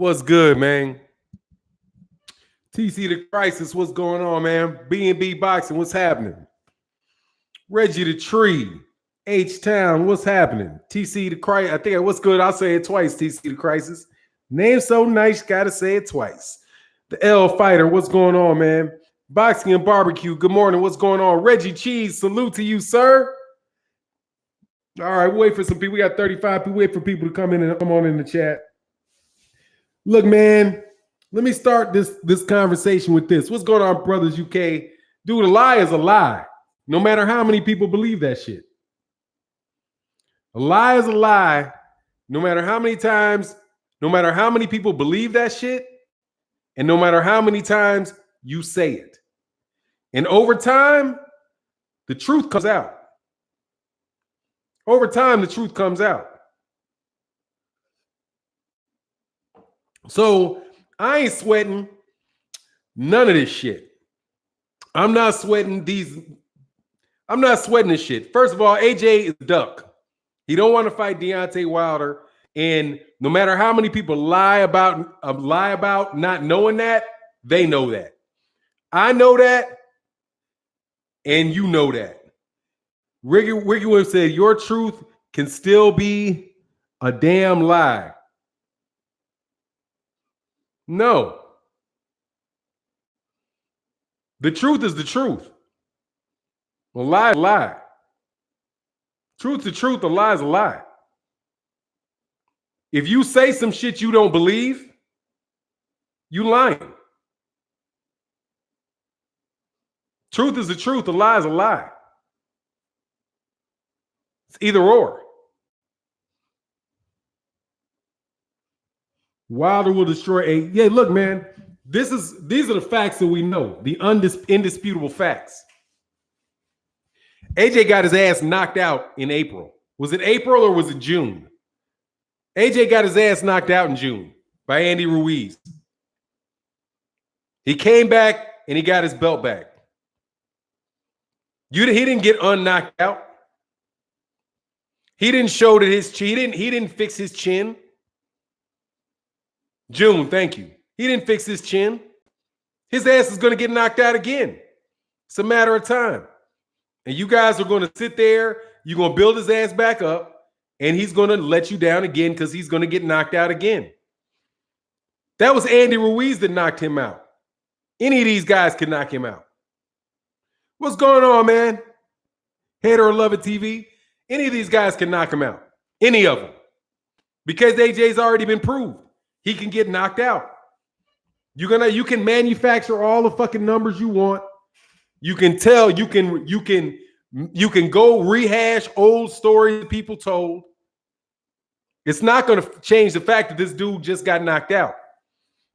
What's good, man? TC the Crisis, what's going on, man? B&B Boxing, what's happening? Reggie the Tree, H-Town, what's happening? TC the Crisis, I think what's good, I'll say it twice, TC the Crisis. Name so nice, gotta say it twice. The L Fighter, what's going on, man? Boxing and Barbecue, good morning, what's going on? Reggie Cheese, salute to you, sir. All right, wait for some people. We got 35 people. Wait for people to come in and come on in the chat. Look, man, let me start this conversation with this. What's going on, Brothers UK? Dude, a lie is a lie, no matter how many people believe that shit. A lie is a lie, no matter how many times, no matter how many people believe that shit, and no matter how many times you say it. And over time, the truth comes out. Over time, the truth comes out. So I ain't sweating none of this shit. I'm not sweating this shit. First of all, AJ is a duck. He don't want to fight Deontay Wilder. And no matter how many people lie about not knowing that, they know that. I know that, and you know that. Ricky Williams said, your truth can still be a damn lie. No. The truth is the truth. A lie is a lie. Truth is the truth, a lie is a lie. If you say some shit you don't believe, you lying. Truth is the truth, a lie is a lie. It's either or. Wilder will destroy a... Yeah, look, man. These are the facts that we know. The indisputable facts. AJ got his ass knocked out in April. Was it April or was it June? AJ got his ass knocked out in June by Andy Ruiz. He came back and he got his belt back. He didn't get unknocked out. He didn't show that he didn't fix his chin. June, thank you. He didn't fix his chin. His ass is going to get knocked out again. It's a matter of time. And you guys are going to sit there, you're going to build his ass back up, and he's going to let you down again because he's going to get knocked out again. That was Andy Ruiz that knocked him out. Any of these guys can knock him out. What's going on, man? Hater or Love It TV? Any of these guys can knock him out. Any of them. Because AJ's already been proved. He can get knocked out. You can manufacture all the fucking numbers you want. You can tell, you can go rehash old stories people told. It's not going to change the fact that this dude just got knocked out.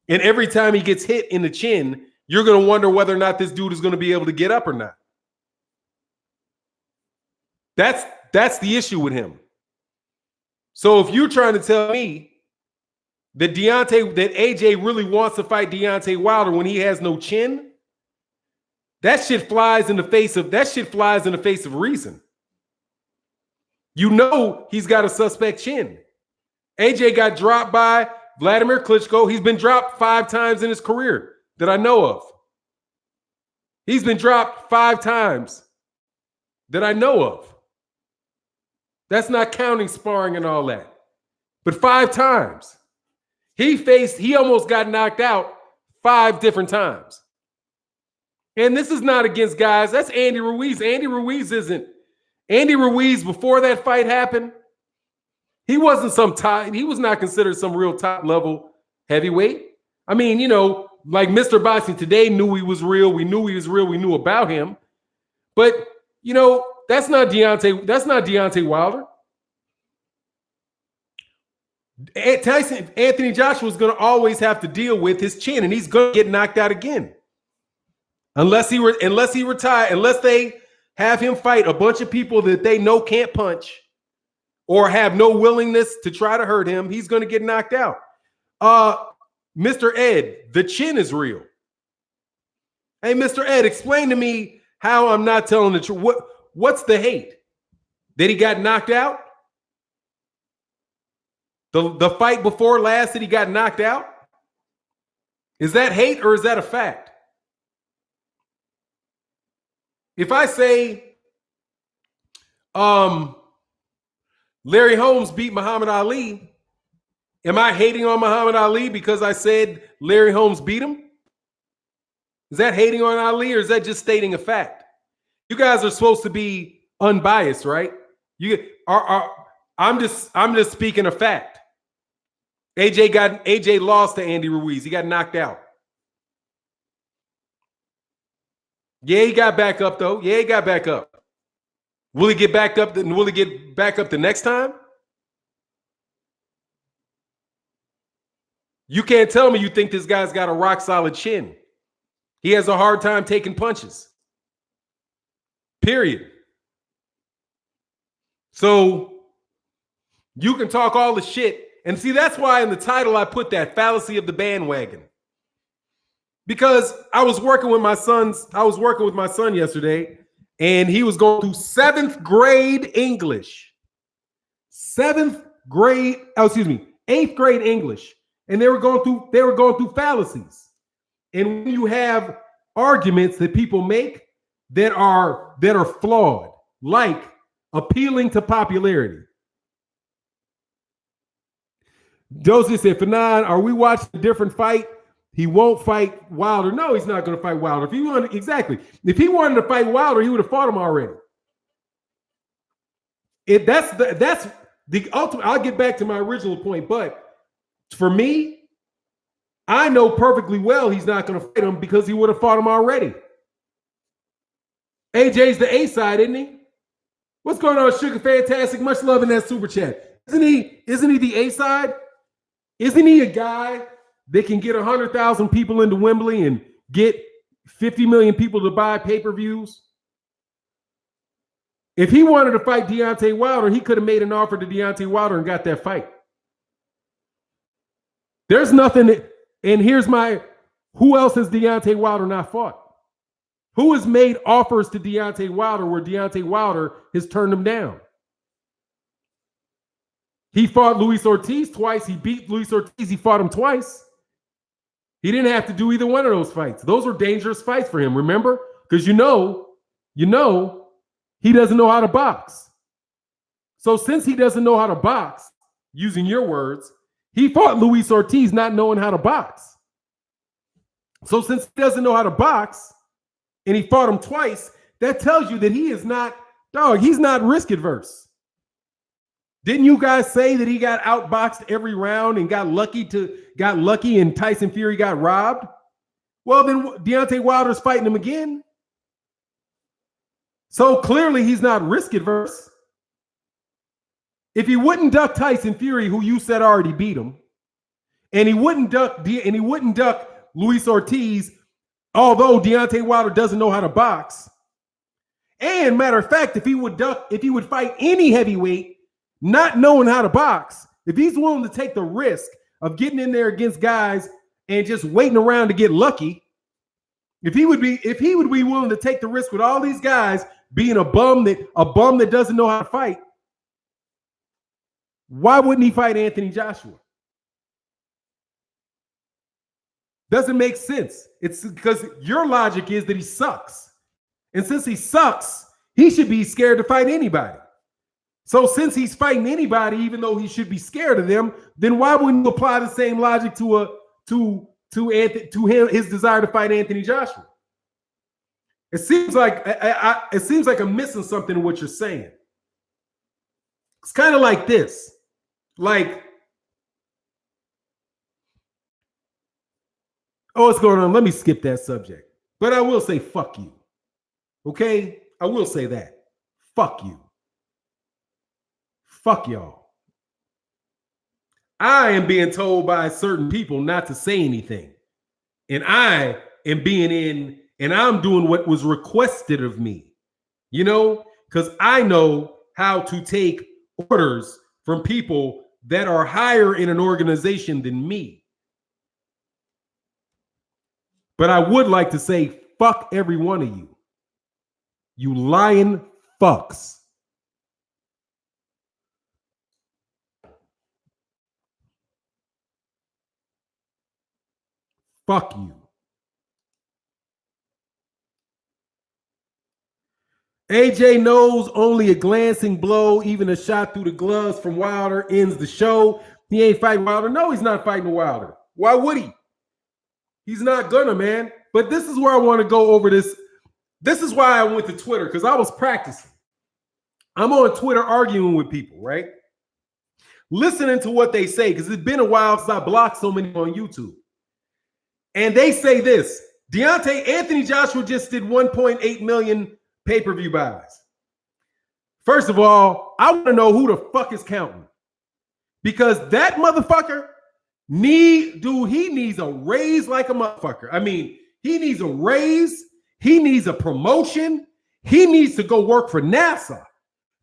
And every time he gets hit in the chin, you're going to wonder whether or not this dude is going to be able to get up or not. That's the issue with him. So if you're trying to tell me that AJ really wants to fight Deontay Wilder when he has no chin, that shit flies in the face of reason. You know he's got a suspect chin. AJ got dropped by Vladimir Klitschko. He's been dropped 5 times in his career that I know of. He's been dropped 5 times that I know of. That's not counting sparring and all that. But 5 times. He almost got knocked out 5 different times. And this is not against guys. That's Andy Ruiz. Andy Ruiz, before that fight happened, he was not considered some real top level heavyweight. I mean, like Mr. Boxing today knew he was real. We knew he was real. We knew about him. But, that's not Deontay Wilder. Anthony Joshua is going to always have to deal with his chin, and he's going to get knocked out again. Unless they have him fight a bunch of people that they know can't punch or have no willingness to try to hurt him, he's going to get knocked out. Mr. Ed, the chin is real. Hey, Mr. Ed, explain to me how I'm not telling the truth. What's the hate? That he got knocked out? The fight before last that he got knocked out? Is that hate or is that a fact? If I say, Larry Holmes beat Muhammad Ali, am I hating on Muhammad Ali because I said Larry Holmes beat him? Is that hating on Ali or is that just stating a fact? You guys are supposed to be unbiased, right? You are I'm just speaking a fact. AJ lost to Andy Ruiz. He got knocked out. Yeah, he got back up though. Yeah, he got back up. Will he get back up? Will he get back up the next time? You can't tell me you think this guy's got a rock solid chin. He has a hard time taking punches. Period. So you can talk all the shit. And see, that's why in the title I put that fallacy of the bandwagon. Because I was working with my son yesterday, and he was going through 7th grade English. 8th grade English. And they were going through fallacies. And when you have arguments that people make that are flawed, like appealing to popularity. Joseph said, Fanon, are we watching a different fight? He won't fight Wilder. No, he's not going to fight Wilder. If he wanted to fight Wilder, he would have fought him already. That's the ultimate. I'll get back to my original point, but for me, I know perfectly well he's not going to fight him because he would have fought him already. AJ's the A side, isn't he? What's going on, Sugar Fantastic? Much love in that super chat. Isn't he the A side? Isn't he a guy that can get 100,000 people into Wembley and get 50 million people to buy pay-per-views? If he wanted to fight Deontay Wilder, he could have made an offer to Deontay Wilder and got that fight. There's nothing, and here's who else has Deontay Wilder not fought? Who has made offers to Deontay Wilder where Deontay Wilder has turned him down? He fought Luis Ortiz twice. He beat Luis Ortiz. He fought him twice. He didn't have to do either one of those fights. Those were dangerous fights for him, remember? Because you know, he doesn't know how to box. So since he doesn't know how to box, using your words, he fought Luis Ortiz not knowing how to box. So since he doesn't know how to box, and he fought him twice, that tells you that he is not, he's not risk adverse. Didn't you guys say that he got outboxed every round and got lucky and Tyson Fury got robbed? Well, then Deontay Wilder's fighting him again. So clearly he's not risk adverse. If he wouldn't duck Tyson Fury, who you said already beat him, and he wouldn't duck Luis Ortiz, although Deontay Wilder doesn't know how to box. And matter of fact, if he would fight any heavyweight, not knowing how to box, if he's willing to take the risk of getting in there against guys and just waiting around to get lucky, if he would be willing to take the risk with all these guys being a bum that doesn't know how to fight, why wouldn't he fight Anthony Joshua? Doesn't make sense. It's because your logic is that he sucks. And since he sucks, he should be scared to fight anybody. So since he's fighting anybody, even though he should be scared of them, then why wouldn't you apply the same logic to him, his desire to fight Anthony Joshua? It seems like I'm missing something in what you're saying. It's kind of like this. Like, what's going on? Let me skip that subject. But I will say, fuck you. Okay? I will say that. Fuck you. Fuck y'all. I am being told by certain people not to say anything. And I am and I'm doing what was requested of me. You know? Because I know how to take orders from people that are higher in an organization than me. But I would like to say, fuck every one of you. You lying fucks. Fuck you. AJ knows only a glancing blow, even a shot through the gloves from Wilder ends the show. He ain't fighting Wilder. No, he's not fighting Wilder. Why would he? He's not gonna, man. But this is where I want to go over this. This is why I went to Twitter, because I was practicing. I'm on Twitter arguing with people, right? Listening to what they say, because it's been a while since I blocked so many on YouTube. And they say this: Anthony Joshua just did 1.8 million pay-per-view buys. First of all, I want to know who the fuck is counting. Because that motherfucker he needs a raise like a motherfucker. I mean, he needs a raise. He needs a promotion. He needs to go work for NASA.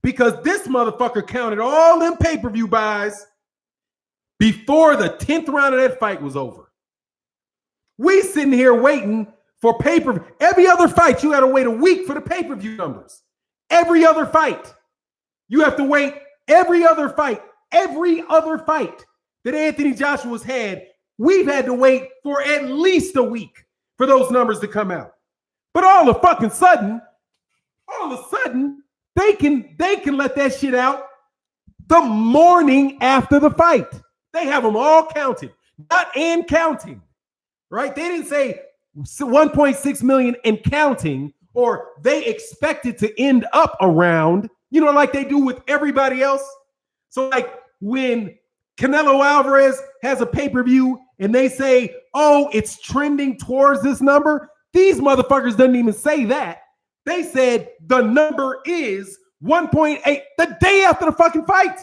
Because this motherfucker counted all them pay-per-view buys before the 10th round of that fight was over. We sitting here waiting for pay-per-view. Every other fight, you got to wait a week for the pay-per-view numbers. Every other fight. You have to wait every other fight that Anthony Joshua's had, we've had to wait for at least a week for those numbers to come out. But all of a sudden, they can let that shit out the morning after the fight. They have them all counted, not and counting, right? They didn't say 1.6 million and counting, or they expect it to end up around, like they do with everybody else. So like when Canelo Alvarez has a pay-per-view and they say, oh, it's trending towards this number, these motherfuckers didn't even say that. They said the number is 1.8 the day after the fucking fight.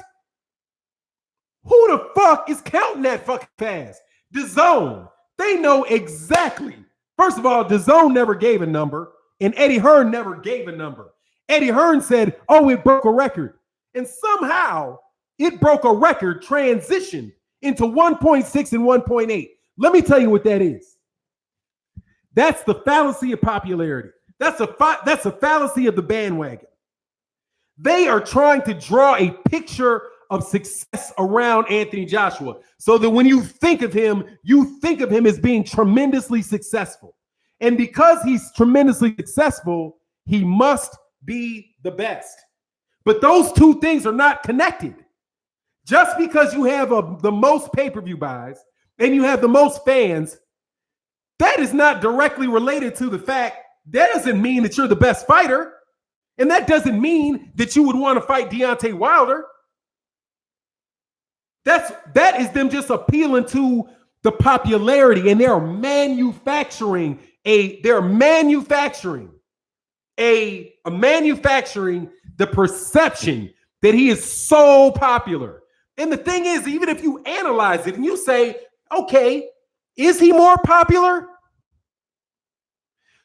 Who the fuck is counting that fucking fast? DAZN. They know exactly. First of all, DAZN never gave a number, and Eddie Hearn never gave a number. Eddie Hearn said, oh, it broke a record. And somehow it broke a record, transitioned into 1.6 and 1.8. Let me tell you what that is. That's the fallacy of popularity. That's a fallacy of the bandwagon. They are trying to draw a picture of success around Anthony Joshua so that when you think of him as being tremendously successful. And because he's tremendously successful, he must be the best. But those two things are not connected. Just because you have the most pay-per-view buys and you have the most fans, that is not directly related to the fact that doesn't mean that you're the best fighter. And that doesn't mean that you would want to fight Deontay Wilder. That is them just appealing to the popularity, and they're manufacturing the perception that he is so popular. And the thing is, even if you analyze it and you say, okay, is he more popular?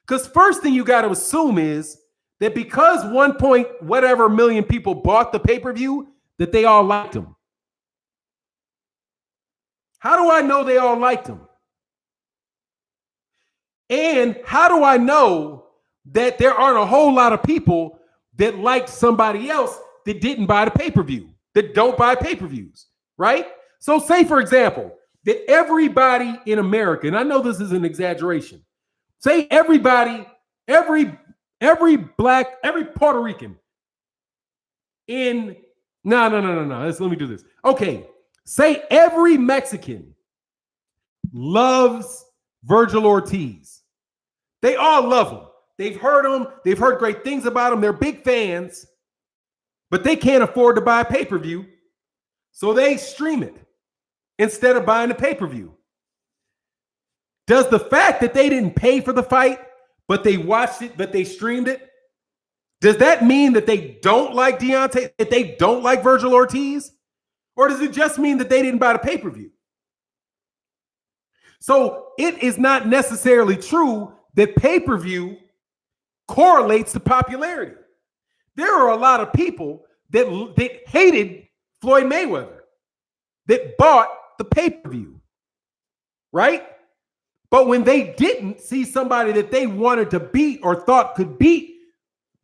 Because first thing you got to assume is that because 1.whatever million people bought the pay-per-view, that they all liked him. How do I know they all liked him? And how do I know that there aren't a whole lot of people that liked somebody else that didn't buy the pay-per-view, that don't buy pay-per-views, right? So say, for example, that everybody in America, and I know this is an exaggeration, say everybody, every black, every Puerto Rican in, no. Let me do this. Okay. Say every Mexican loves Virgil Ortiz. They all love him. They've heard him. They've heard great things about him. They're big fans, but they can't afford to buy a pay-per-view. So they stream it instead of buying the pay-per-view. Does the fact that they didn't pay for the fight, but they watched it, but they streamed it, does that mean that they don't like Deontay, that they don't like Virgil Ortiz? Or does it just mean that they didn't buy the pay-per-view? So it is not necessarily true that pay-per-view correlates to popularity. There are a lot of people that hated Floyd Mayweather that bought the pay-per-view, right? But when they didn't see somebody that they wanted to beat or thought could beat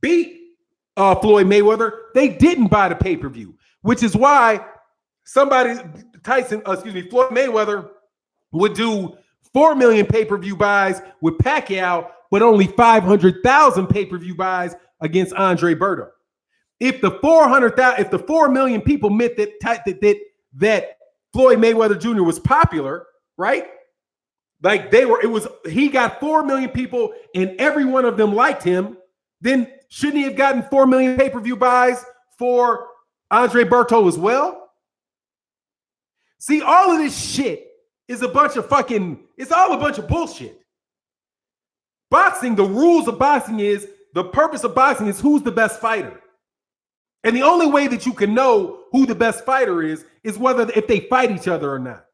Floyd Mayweather, they didn't buy the pay-per-view, which is why Floyd Mayweather would do 4 million pay-per-view buys with Pacquiao, but only 500,000 pay-per-view buys against Andre Berto. If the 4 million people meant that Floyd Mayweather Jr. was popular, right? Like he got 4 million people and every one of them liked him, then shouldn't he have gotten 4 million pay-per-view buys for Andre Berto as well? See, all of this shit is it's all a bunch of bullshit. Boxing, the rules of boxing is, the purpose of boxing is who's the best fighter. And the only way that you can know who the best fighter is whether if they fight each other or not.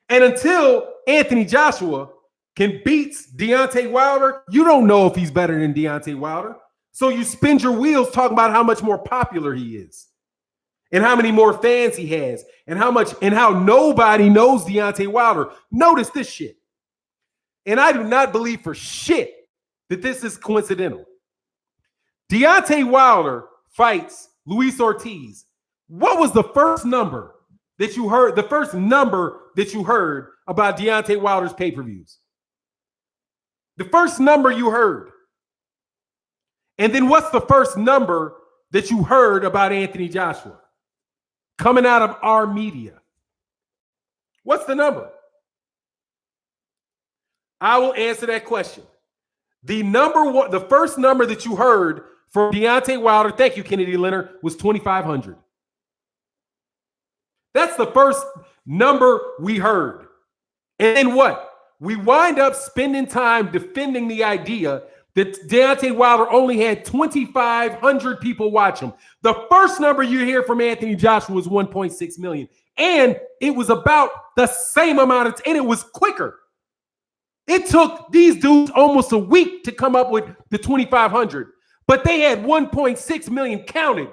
And until Anthony Joshua can beat Deontay Wilder, you don't know if he's better than Deontay Wilder. So you spin your wheels talking about how much more popular he is and how many more fans he has and how nobody knows Deontay Wilder. Notice this shit. And I do not believe for shit that this is coincidental. Deontay Wilder fights Luis Ortiz. What was the first number that you heard? The first number that you heard about Deontay Wilder's pay-per-views? The first number you heard. And then what's the first number that you heard about Anthony Joshua? Coming out of our media. What's the number? I will answer that question. The first number that you heard for Deontay Wilder, thank you, Kennedy Leonard, was 2,500. That's the first number we heard. And then what? We wind up spending time defending the idea that Deontay Wilder only had 2,500 people watch him. The first number you hear from Anthony Joshua was 1.6 million. And it was about the same amount and it was quicker. It took these dudes almost a week to come up with the 2,500, but they had 1.6 million counted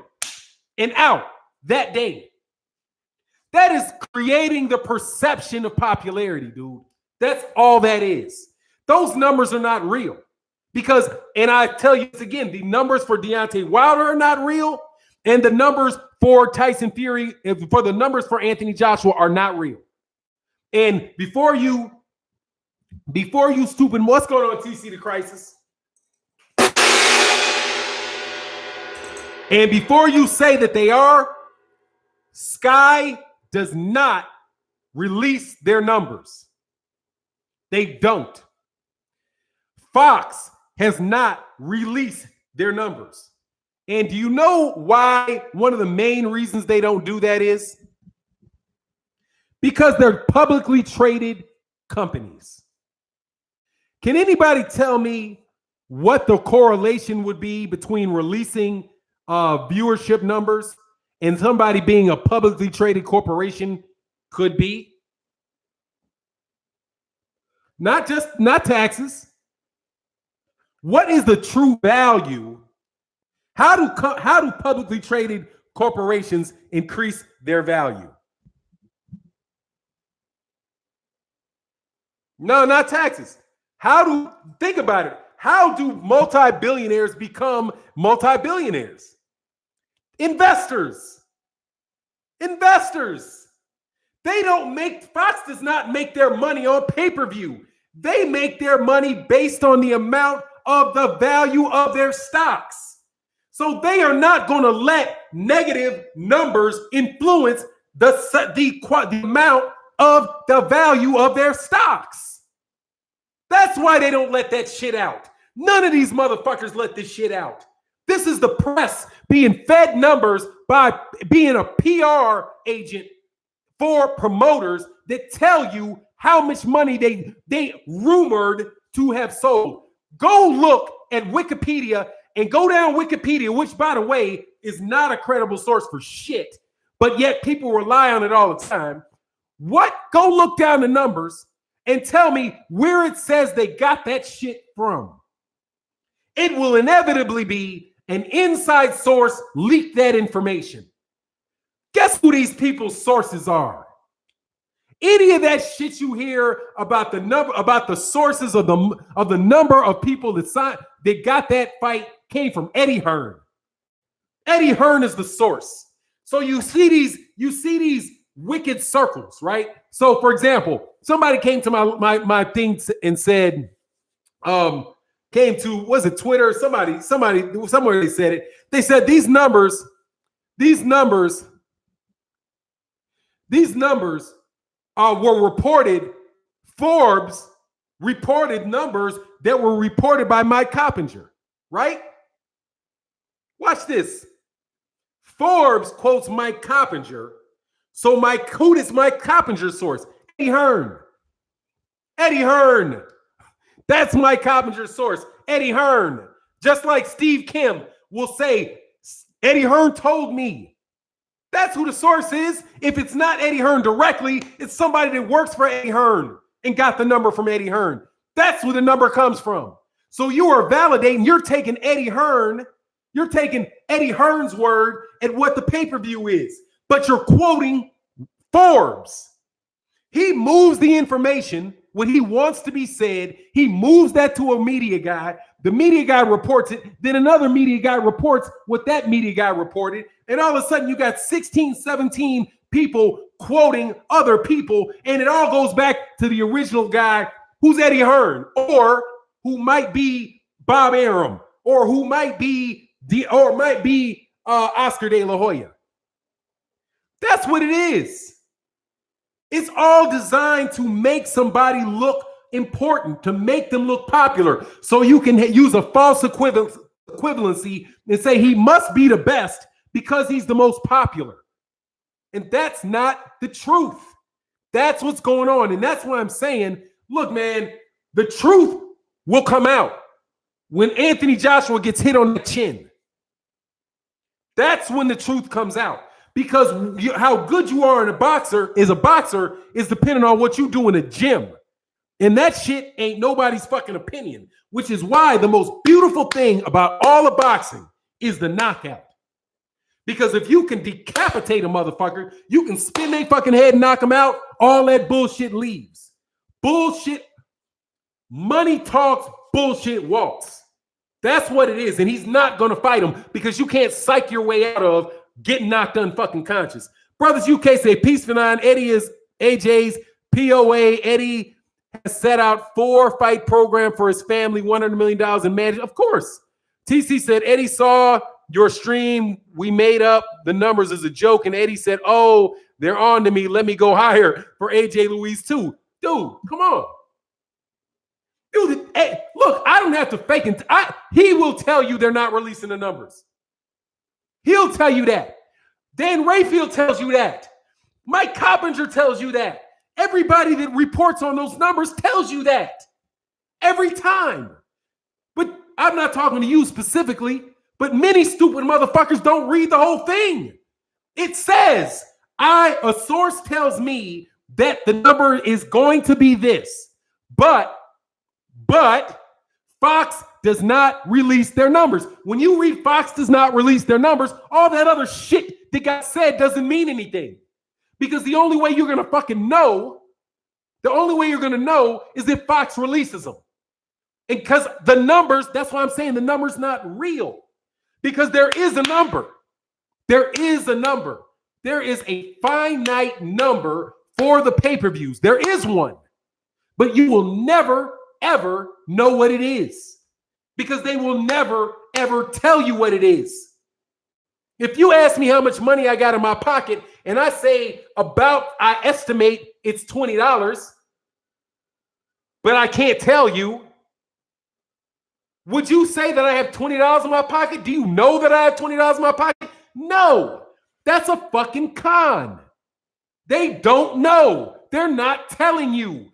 and out that day. That is creating the perception of popularity, dude. That's all that is. Those numbers are not real. Because, and I tell you this again, the numbers for Deontay Wilder are not real, and the numbers for Tyson Fury, for the numbers for Anthony Joshua are not real. And before you stupid, what's going on, TC the Crisis? And before you say that they are, Sky does not release their numbers. They don't. Fox has not released their numbers. And do you know why one of the main reasons they don't do that is? Because they're publicly traded companies. Can anybody tell me what the correlation would be between releasing viewership numbers and somebody being a publicly traded corporation could be? Not taxes. What is the true value? How do publicly traded corporations increase their value? No, not taxes. Think about it. How do multi-billionaires become multi-billionaires? Investors. Fox does not make their money on pay-per-view. They make their money based on the amount of the value of their stocks. So they are not going to let negative numbers influence the amount of the value of their stocks. That's why they don't let that shit out. None of these motherfuckers let this shit out. This is the press being fed numbers by being a PR agent for promoters that tell you how much money they rumored to have sold. Go look at Wikipedia and go down Wikipedia, which, by the way, is not a credible source for shit, but yet people rely on it all the time. Go look down the numbers and tell me where it says they got that shit from. It will inevitably be an inside source leaked that information. Guess who these people's sources are? Any of that shit you hear about the sources of the number of people that got that fight came from Eddie Hearn. Eddie Hearn is the source. So you see these wicked circles, right? So, for example, somebody came to my thing and said, came to, was it Twitter? Somebody, somewhere they said it. They said these numbers were reported. Forbes reported numbers that were reported by Mike Coppinger, right? Watch this. Forbes quotes Mike Coppinger. So who is Mike Coppinger's source? Eddie Hearn. Eddie Hearn. That's Mike Coppinger's source. Eddie Hearn. Just like Steve Kim will say, Eddie Hearn told me. That's who the source is. If it's not Eddie Hearn directly, it's somebody that works for Eddie Hearn and got the number from Eddie Hearn. That's where the number comes from. So you are validating, you're taking Eddie Hearn's word at what the pay-per-view is, but you're quoting Forbes. He moves the information, what he wants to be said, he moves that to a media guy. The media guy reports it. Then another media guy reports what that media guy reported. And all of a sudden you got 16, 17 people quoting other people. And it all goes back to the original guy who's Eddie Hearn, or who might be Bob Arum, or who might be Oscar De La Hoya. That's what it is. It's all designed to make somebody look important, to make them look popular. So you can use a false equivalency and say he must be the best because he's the most popular. And that's not the truth. That's what's going on. And that's why I'm saying, look, man, the truth will come out when Anthony Joshua gets hit on the chin. That's when the truth comes out. Because how good you are in a boxer is dependent on what you do in the gym. And that shit ain't nobody's fucking opinion, which is why the most beautiful thing about all of boxing is the knockout. Because if you can decapitate a motherfucker, you can spin their fucking head and knock them out, all that bullshit leaves. Bullshit. Money talks, bullshit walks. That's what it is. And he's not going to fight him because you can't psych your way out of getting knocked unfucking-conscious. Brothers UK say, peace for nine. Eddie is AJ's POA. Eddie has set out 4-fight program for his family, $100 million in management. Of course. TC said, Eddie saw your stream. We made up the numbers as a joke. And Eddie said, oh, they're on to me. Let me go higher for AJ Louise too. Dude, come on. Dude, hey, look, I don't have to fake it. He will tell you they're not releasing the numbers. He'll tell you that. Dan Rayfield tells you that. Mike Coppinger tells you that. Everybody that reports on those numbers tells you that. Every time. But I'm not talking to you specifically, but many stupid motherfuckers don't read the whole thing. It says, a source tells me that the number is going to be this, but Fox does not release their numbers. When you read Fox does not release their numbers, all that other shit that got said doesn't mean anything. Because the only way you're going to fucking know, is if Fox releases them. And because the numbers, that's why I'm saying the number's not real. Because there is a number. There is a number. There is a finite number for the pay-per-views. There is one. But you will never, ever know what it is. Because they will never, ever tell you what it is. If you ask me how much money I got in my pocket and I say I estimate it's $20, but I can't tell you, would you say that I have $20 in my pocket? Do you know that I have $20 in my pocket? No, that's a fucking con. They don't know. They're not telling you.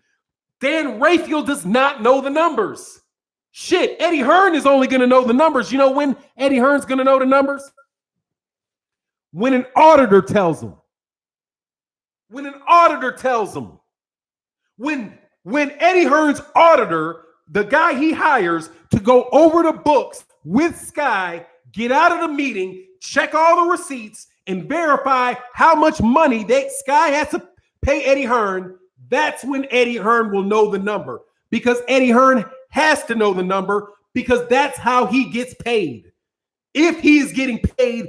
Dan Rayfield does not know the numbers. Shit, Eddie Hearn is only going to know the numbers. You know when Eddie Hearn's going to know the numbers? When an auditor tells him. When an auditor tells him. When Eddie Hearn's auditor, the guy he hires to go over the books with Sky, get out of the meeting, check all the receipts, and verify how much money Sky has to pay Eddie Hearn, that's when Eddie Hearn will know the number. Because Eddie Hearn has to know the number because that's how he gets paid. If he is getting paid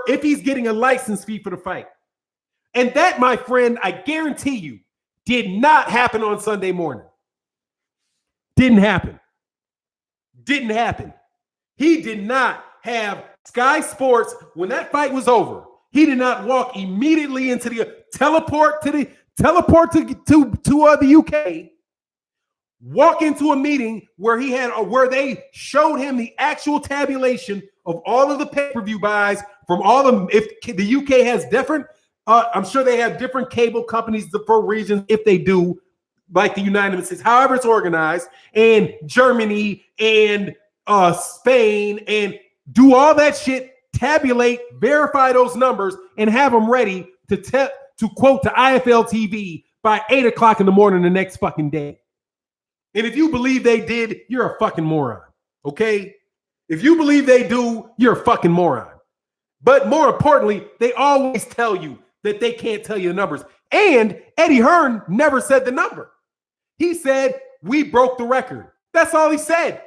if he's getting a license fee for the fight. And that, my friend, I guarantee you, did not happen on Sunday morning. Didn't happen. Didn't happen. He did not have Sky Sports when that fight was over. He did not walk immediately into the teleport to the UK. Walk into a meeting where where they showed him the actual tabulation of all of the pay-per-view buys from all of them. If the UK has different, I'm sure they have different cable companies for regions. If they do, like the United States, however it's organized, and Germany and Spain, and do all that shit, tabulate, verify those numbers, and have them ready to quote to IFL TV by 8 o'clock in the morning the next fucking day. And if you believe they did, you're a fucking moron. Okay? If you believe they do, you're a fucking moron. But more importantly, they always tell you that they can't tell you the numbers. And Eddie Hearn never said the number. He said, we broke the record. That's all he said.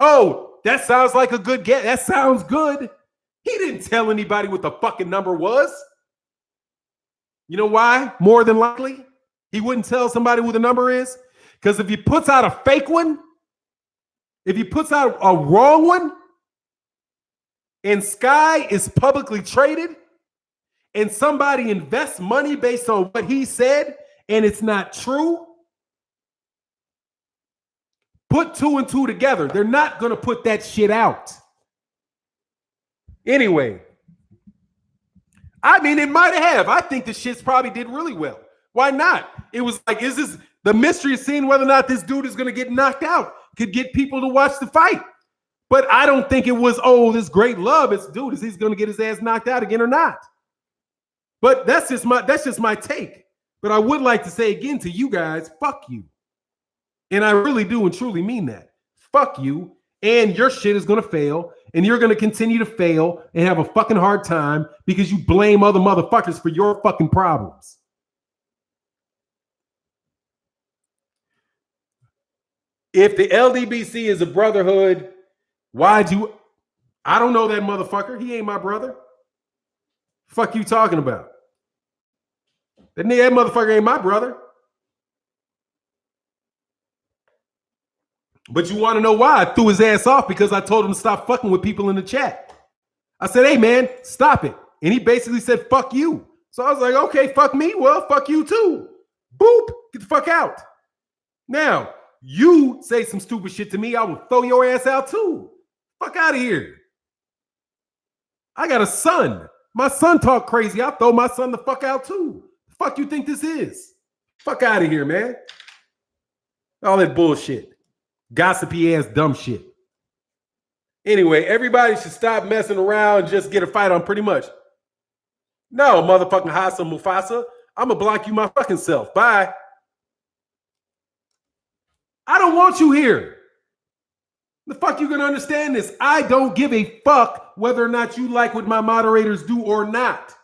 Oh, that sounds like a good guess. That sounds good. He didn't tell anybody what the fucking number was. You know why? More than likely, he wouldn't tell somebody what the number is. Because if he puts out a fake one, if he puts out a wrong one, and Sky is publicly traded, and somebody invests money based on what he said, and it's not true, put 2 and 2 together. They're not going to put that shit out. Anyway, I mean, it might have. I think the shits probably did really well. Why not? It was like, is this the mystery of seeing whether or not this dude is going to get knocked out? Could get people to watch the fight. But I don't think it was, oh, this great love. It's, dude, is he going to get his ass knocked out again or not? But that's just my take. But I would like to say again to you guys, fuck you. And I really do and truly mean that. Fuck you. And your shit is going to fail. And you're going to continue to fail and have a fucking hard time because you blame other motherfuckers for your fucking problems. If the LDBC is a brotherhood, why'd you? I don't know that motherfucker. He ain't my brother. Fuck you talking about? That motherfucker ain't my brother. But you want to know why? I threw his ass off because I told him to stop fucking with people in the chat. I said, hey, man, stop it. And he basically said, fuck you. So I was like, okay, fuck me. Well, fuck you too. Boop. Get the fuck out. Now, you say some stupid shit to me, I will throw your ass out too. Fuck out of here. I got a son. My son talk crazy. I'll throw my son the fuck out too. The fuck you think this is? Fuck out of here, man. All that bullshit. Gossipy ass dumb shit. Anyway, everybody should stop messing around and just get a fight on pretty much. No, motherfucking Hassan Mufasa. I'm gonna block you my fucking self. Bye. I don't want you here. The fuck you gonna understand this? I don't give a fuck whether or not you like what my moderators do or not.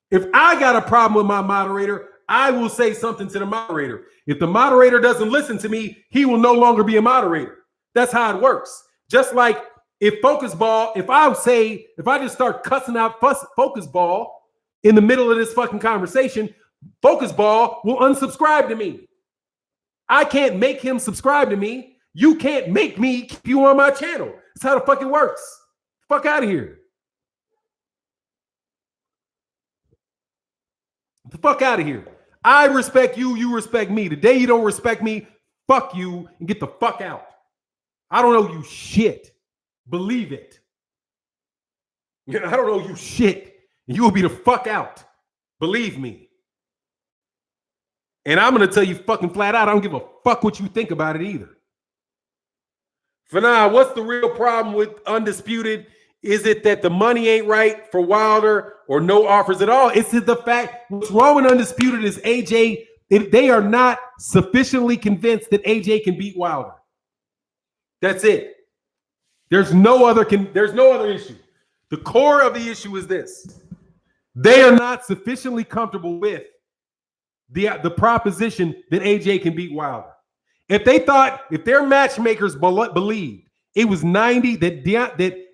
If I got a problem with my moderator, I will say something to the moderator. If the moderator doesn't listen to me, he will no longer be a moderator. That's how it works. Just like if Focus Ball, if I just start cussing out Focus Ball in the middle of this fucking conversation, Focus Ball will unsubscribe to me. I can't make him subscribe to me. You can't make me keep you on my channel. That's how the fuck it works. Fuck out of here. Get the fuck out of here. I respect you. You respect me. The day you don't respect me, fuck you and get the fuck out. I don't know you shit. Believe it. I don't know you shit. You will be the fuck out. Believe me. And I'm going to tell you fucking flat out, I don't give a fuck what you think about it either. For now, what's the real problem with Undisputed? Is it that the money ain't right for Wilder or no offers at all? It's the fact what's wrong with Undisputed is AJ, they are not sufficiently convinced that AJ can beat Wilder. That's it. There's no other issue. The core of the issue is this. They are not sufficiently comfortable with the proposition that AJ can beat Wilder. If their matchmakers believed it was 90, that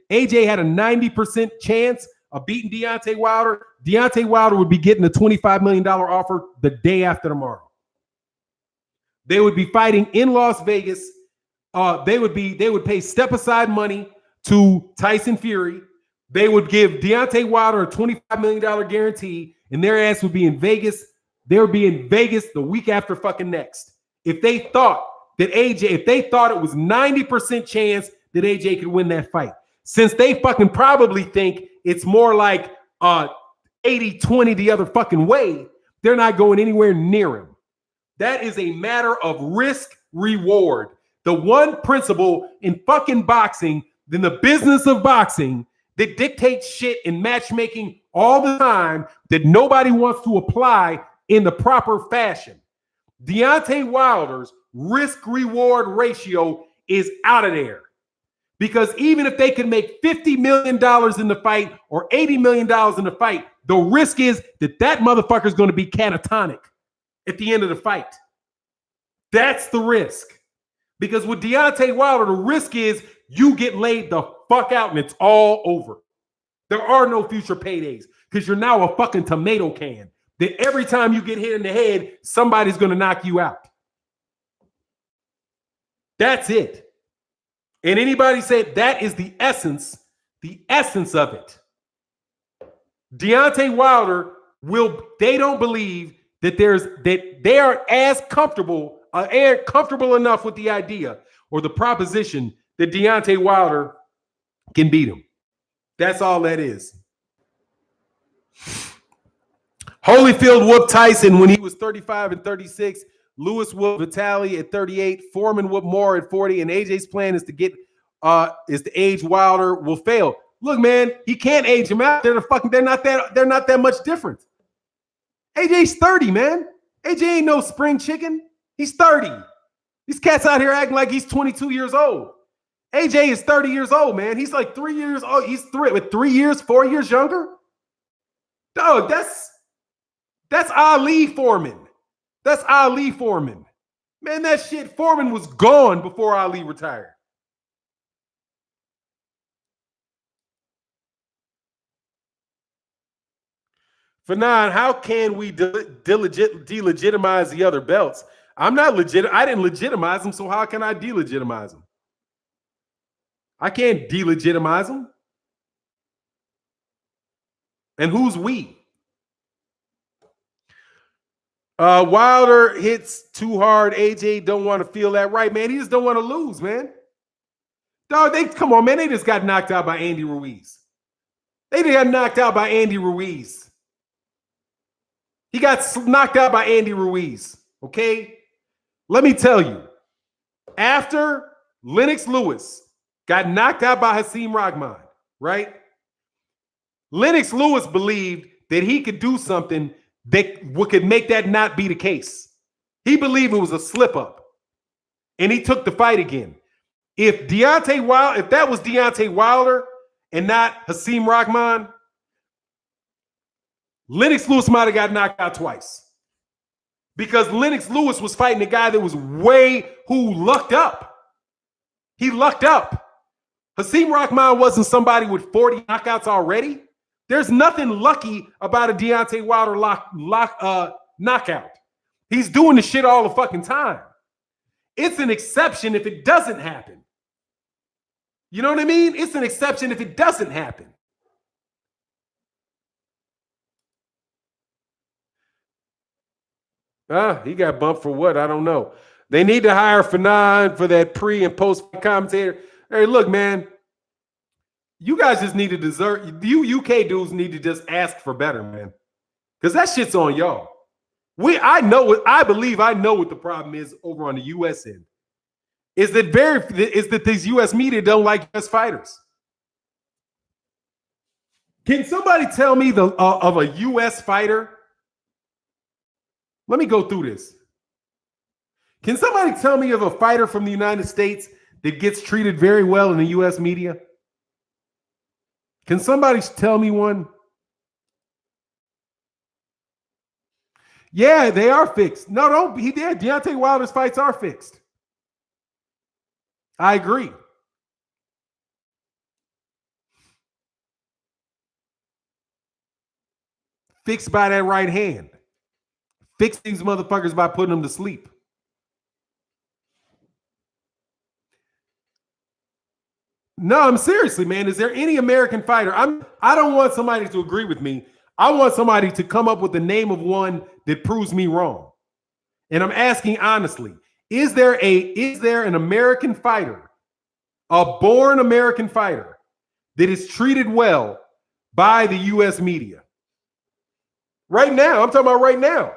AJ had a 90% chance of beating Deontay Wilder would be getting a $25 million offer the day after tomorrow. They would be fighting in Las Vegas. They would pay step aside money to Tyson Fury. They would give Deontay Wilder a $25 million guarantee, and their ass would be in Vegas. They would be in Vegas the week after fucking next. If they thought it was 90% chance that AJ could win that fight, since they fucking probably think it's more like 80-20 the other fucking way, they're not going anywhere near him. That is a matter of risk reward. The one principle in fucking boxing, in the business of boxing, that dictates shit in matchmaking all the time that nobody wants to apply in the proper fashion. Deontay Wilder's risk-reward ratio is out of there. Because even if they can make $50 million in the fight or $80 million in the fight, the risk is that motherfucker is going to be catatonic at the end of the fight. That's the risk. Because with Deontay Wilder, the risk is you get laid the fuck out and it's all over. There are no future paydays because you're now a fucking tomato can that every time you get hit in the head, somebody's going to knock you out. That's it. And anybody said that is the essence of it. Deontay Wilder they don't believe that they are as comfortable enough with the idea or the proposition that Deontay Wilder can beat him. That's all that is. Holyfield whooped Tyson when he was 35 and 36. Lewis whooped Vitali at 38. Foreman whooped Moore at 40. And AJ's plan is to age Wilder will fail. Look, man, he can't age him out. They're not that much different. AJ's 30, man. AJ ain't no spring chicken. He's 30. These cats out here acting like he's 22 years old. AJ is 30 years old, man. He's like 3 years old. He's 4 years younger. Dog, that's Ali Foreman. That's Ali Foreman. Man, that shit, Foreman was gone before Ali retired. Fanon, how can we delegitimize the other belts? I'm not legit. I didn't legitimize them, so how can I delegitimize them? I can't delegitimize them. And who's we? Wilder hits too hard. AJ don't want to feel that right, man. He just don't want to lose, man. Dog, come on, man. They just got knocked out by Andy Ruiz. He got knocked out by Andy Ruiz, okay? Let me tell you, after Lennox Lewis got knocked out by Hakeem Rahman, right? Lennox Lewis believed that he could do something that could make that not be the case. He believed it was a slip-up, and he took the fight again. If that was Deontay Wilder and not Hakeem Rahman, Lennox Lewis might have got knocked out twice. Because Lennox Lewis was fighting a guy that was who lucked up. He lucked up. Hakeem Rahman wasn't somebody with 40 knockouts already. There's nothing lucky about a Deontay Wilder knockout. He's doing the shit all the fucking time. It's an exception if it doesn't happen. You know what I mean? It's an exception if it doesn't happen. He got bumped for what? I don't know. They need to hire Fanon for that pre and post commentator. Hey, look, man. You guys just need to desert. You UK dudes need to just ask for better, man. Because that shit's on y'all. I believe I know what the problem is over on the US end. Is that these US media don't like US fighters. Can somebody tell me of a US fighter? Let me go through this. Can somebody tell me of a fighter from the United States that gets treated very well in the US media? Can somebody tell me one? Yeah, they are fixed. No, don't be there. Deontay Wilder's fights are fixed. I agree. fixed by that right hand. Fix these motherfuckers by putting them to sleep. No, I'm seriously, man. Is there any American fighter? I don't want somebody to agree with me. I want somebody to come up with the name of one that proves me wrong. And I'm asking honestly, is there an American fighter, a born American fighter, that is treated well by the US media? Right now, I'm talking about right now.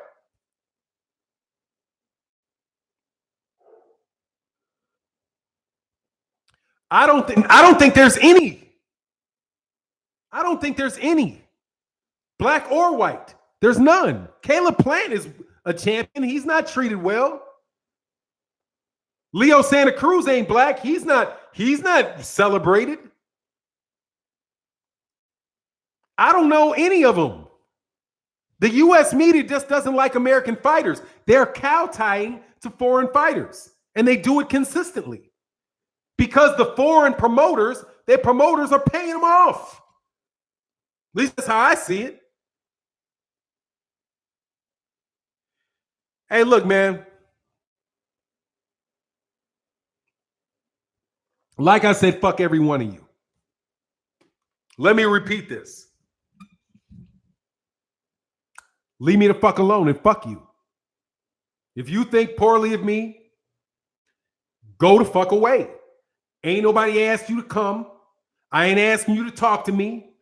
I don't think there's any. I don't think there's any. Black or white. There's none. Caleb Plant is a champion. He's not treated well. Leo Santa Cruz ain't black. He's not celebrated. I don't know any of them. The US media just doesn't like American fighters. They're cow-tying to foreign fighters, and they do it consistently. Because the foreign promoters, their promoters are paying them off. At least that's how I see it. Hey, look, man. Like I said, fuck every one of you. Let me repeat this. Leave me the fuck alone and fuck you. If you think poorly of me, go the fuck away. Ain't nobody asked you to come. I ain't asking you to talk to me.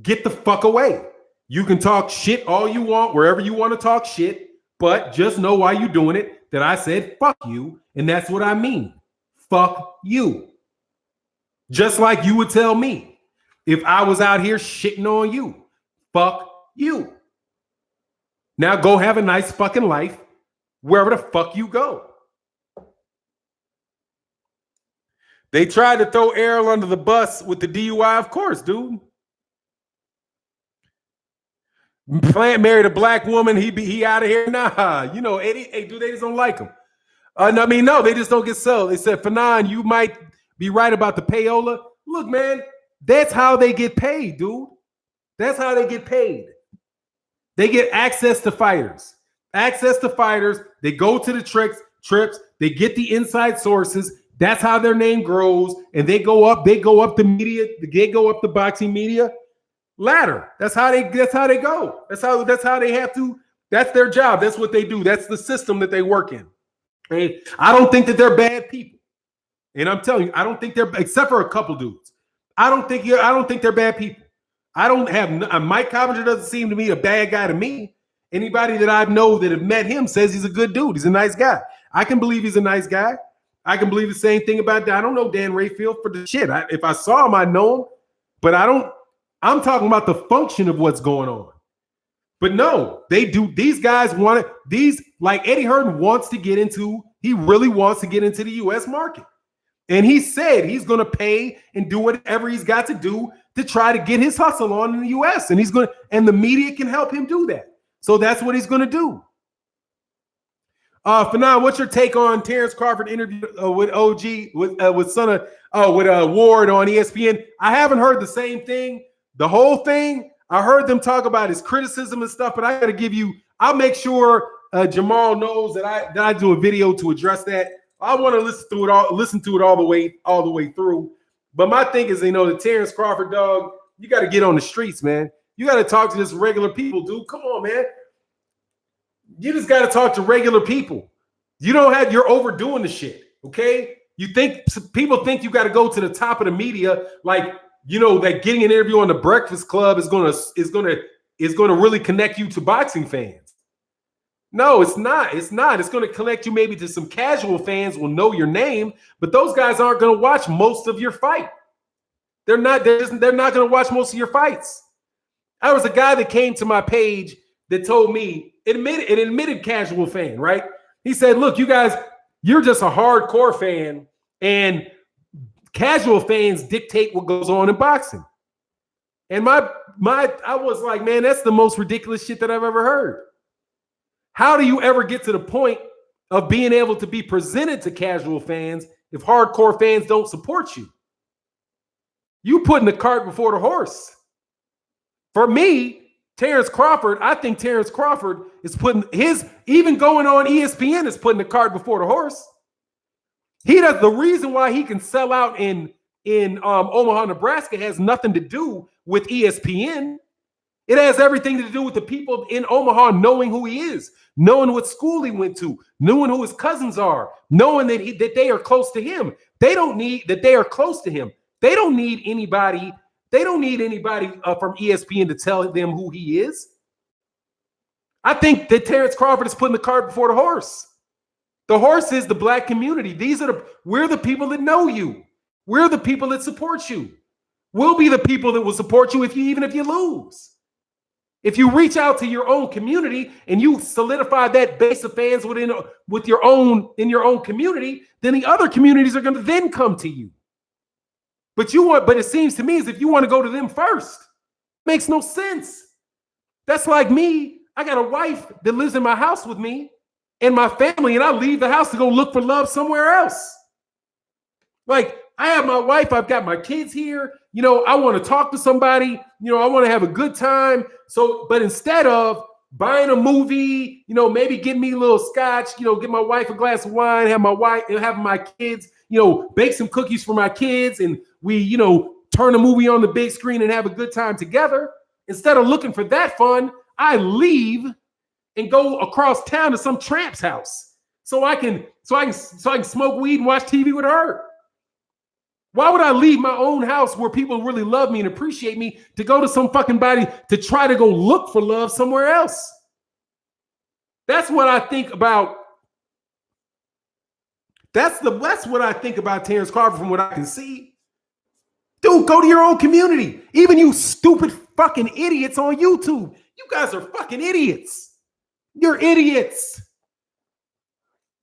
Get the fuck away. You can talk shit all you want, wherever you want to talk shit, but just know why you're doing it, that I said fuck you, and that's what I mean. Fuck you. Just like you would tell me if I was out here shitting on you. Fuck you. Now go have a nice fucking life wherever the fuck you go. They tried to throw Errol under the bus with the DUI, of course, dude. Plant married a black woman. He out of here. Nah, you know, Eddie. Hey, dude, they just don't like him. No, they just don't get sold. They said, Fanon, you might be right about the payola. Look, man, that's how they get paid, dude. That's how they get paid. They get access to fighters. Access to fighters. They go to the trips. They get the inside sources. That's how their name grows. And they go up the media. They go up the boxing media ladder. That's how they go. That's how they have to. That's their job. That's what they do. That's the system that they work in. Okay? I don't think that they're bad people. And I'm telling you, I don't think they're, except for a couple dudes. I don't think they're bad people. I don't have Mike Coppinger doesn't seem to me a bad guy to me. Anybody that I know that have met him says he's a good dude. He's a nice guy. I can believe he's a nice guy. I can believe the same thing about that. I don't know Dan Rayfield for the shit. If I saw him, I know him, but I don't. I'm talking about the function of what's going on. But no, they do. These guys want it. These, like Eddie Hearn wants to get into. He really wants to get into the U.S. market, and he said he's going to pay and do whatever he's got to do to try to get his hustle on in the U.S. And he's going to, and the media can help him do that. So that's what he's going to do. Fanon, what's your take on Terrence Crawford interview with OG with Ward on ESPN? I haven't heard the same thing. The whole thing, I heard them talk about his criticism and stuff, but I got to give you. I'll make sure Jamal knows that I do a video to address that. I want to listen to it all the way through. But my thing is, the Terrence Crawford dog, you got to get on the streets, man. You got to talk to this regular people, dude. Come on, man. You just got to talk to regular people. You're overdoing the shit, okay? People think you got to go to the top of the media, like getting an interview on the Breakfast Club is gonna really connect you to boxing fans. No, it's not. It's not. It's going to connect you maybe to some casual fans will know your name, but those guys aren't going to watch most of your fight. They're not going to watch most of your fights. There was a guy that came to my page that told me, admitted casual fan, right? He said, look, you guys, you're just a hardcore fan, and casual fans dictate what goes on in boxing. And I was like, man, that's the most ridiculous shit that I've ever heard. How do you ever get to the point of being able to be presented to casual fans if hardcore fans don't support you? You putting the cart before the horse. For me, Terrence Crawford, I think Terrence Crawford is putting even going on ESPN is putting the cart before the horse. He does. The reason why he can sell out in Omaha, Nebraska has nothing to do with ESPN. It has everything to do with the people in Omaha knowing who he is, knowing what school he went to, knowing who his cousins are, knowing that they are close to him. They don't need that they are close to him. They don't need anybody. They don't need anybody from ESPN to tell them who he is. I think that Terrence Crawford is putting the cart before the horse. The horse is the black community. We're the people that know you. We're the people that support you. We'll be the people that will support you even if you lose. If you reach out to your own community and you solidify that base of fans in your own community, then the other communities are going to then come to you. But it seems to me as if you want to go to them first. Makes no sense. That's like me. I got a wife that lives in my house with me and my family, and I leave the house to go look for love somewhere else. Like, I have my wife, I've got my kids here. I want to talk to somebody. I want to have a good time. But instead of buying a movie, maybe getting me a little scotch, get my wife a glass of wine, have my kids, bake some cookies for my kids, and we, turn a movie on the big screen and have a good time together. Instead of looking for that fun, I leave and go across town to some tramp's house so I can smoke weed and watch TV with her. Why would I leave my own house where people really love me and appreciate me to go to some fucking body to try to go look for love somewhere else? That's what I think about. That's what I think about Terrence Crawford from what I can see. Dude, go to your own community. Even you stupid fucking idiots on YouTube. You guys are fucking idiots. You're idiots.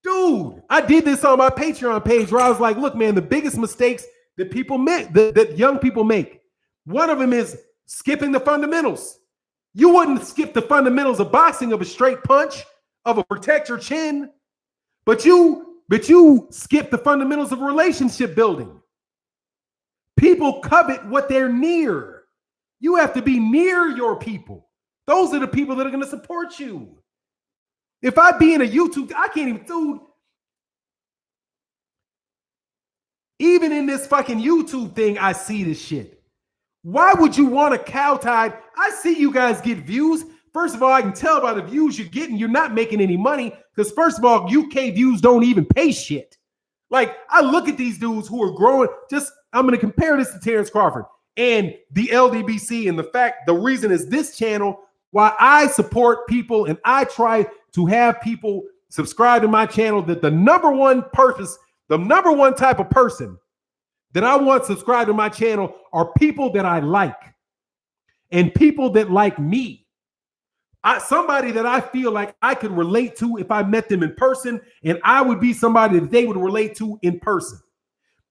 Dude, I did this on my Patreon page where I was like, look, man, the biggest mistakes that people make, that young people make, one of them is skipping the fundamentals. You wouldn't skip the fundamentals of boxing, of a straight punch, of a protect your chin, but you skip the fundamentals of relationship building. People covet what they're near. You have to be near your people. Those are the people that are going to support you. If I be in a YouTube, I can't even, dude. Even in this fucking YouTube thing, I see this shit. Why would you want a cow tied? I see you guys get views. First of all, I can tell by the views you're getting, you're not making any money because first of all, UK views don't even pay shit. Like, I look at these dudes who are growing. I'm going to compare this to Terrence Crawford and the LDBC, and the reason is this channel, why I support people and I try to have people subscribe to my channel, that the number one type of person that I want subscribed to my channel are people that I like and people that like me. Somebody that I feel like I could relate to if I met them in person, and I would be somebody that they would relate to in person.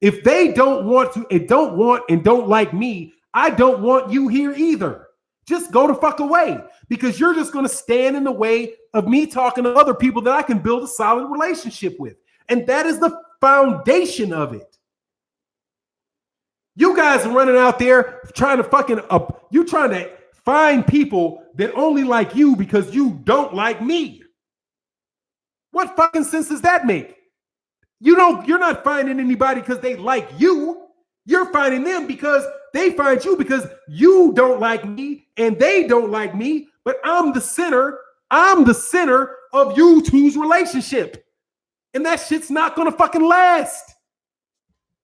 If they don't want and don't like me, I don't want you here either. Just go the fuck away, because you're just going to stand in the way of me talking to other people that I can build a solid relationship with. And that is the foundation of it. You guys are running out there trying to find people that only like you because you don't like me. What fucking sense does that make? You're not finding anybody because they like you. You're finding them because they find you because you don't like me and they don't like me, but I'm the center of you two's relationship. And that shit's not going to fucking last.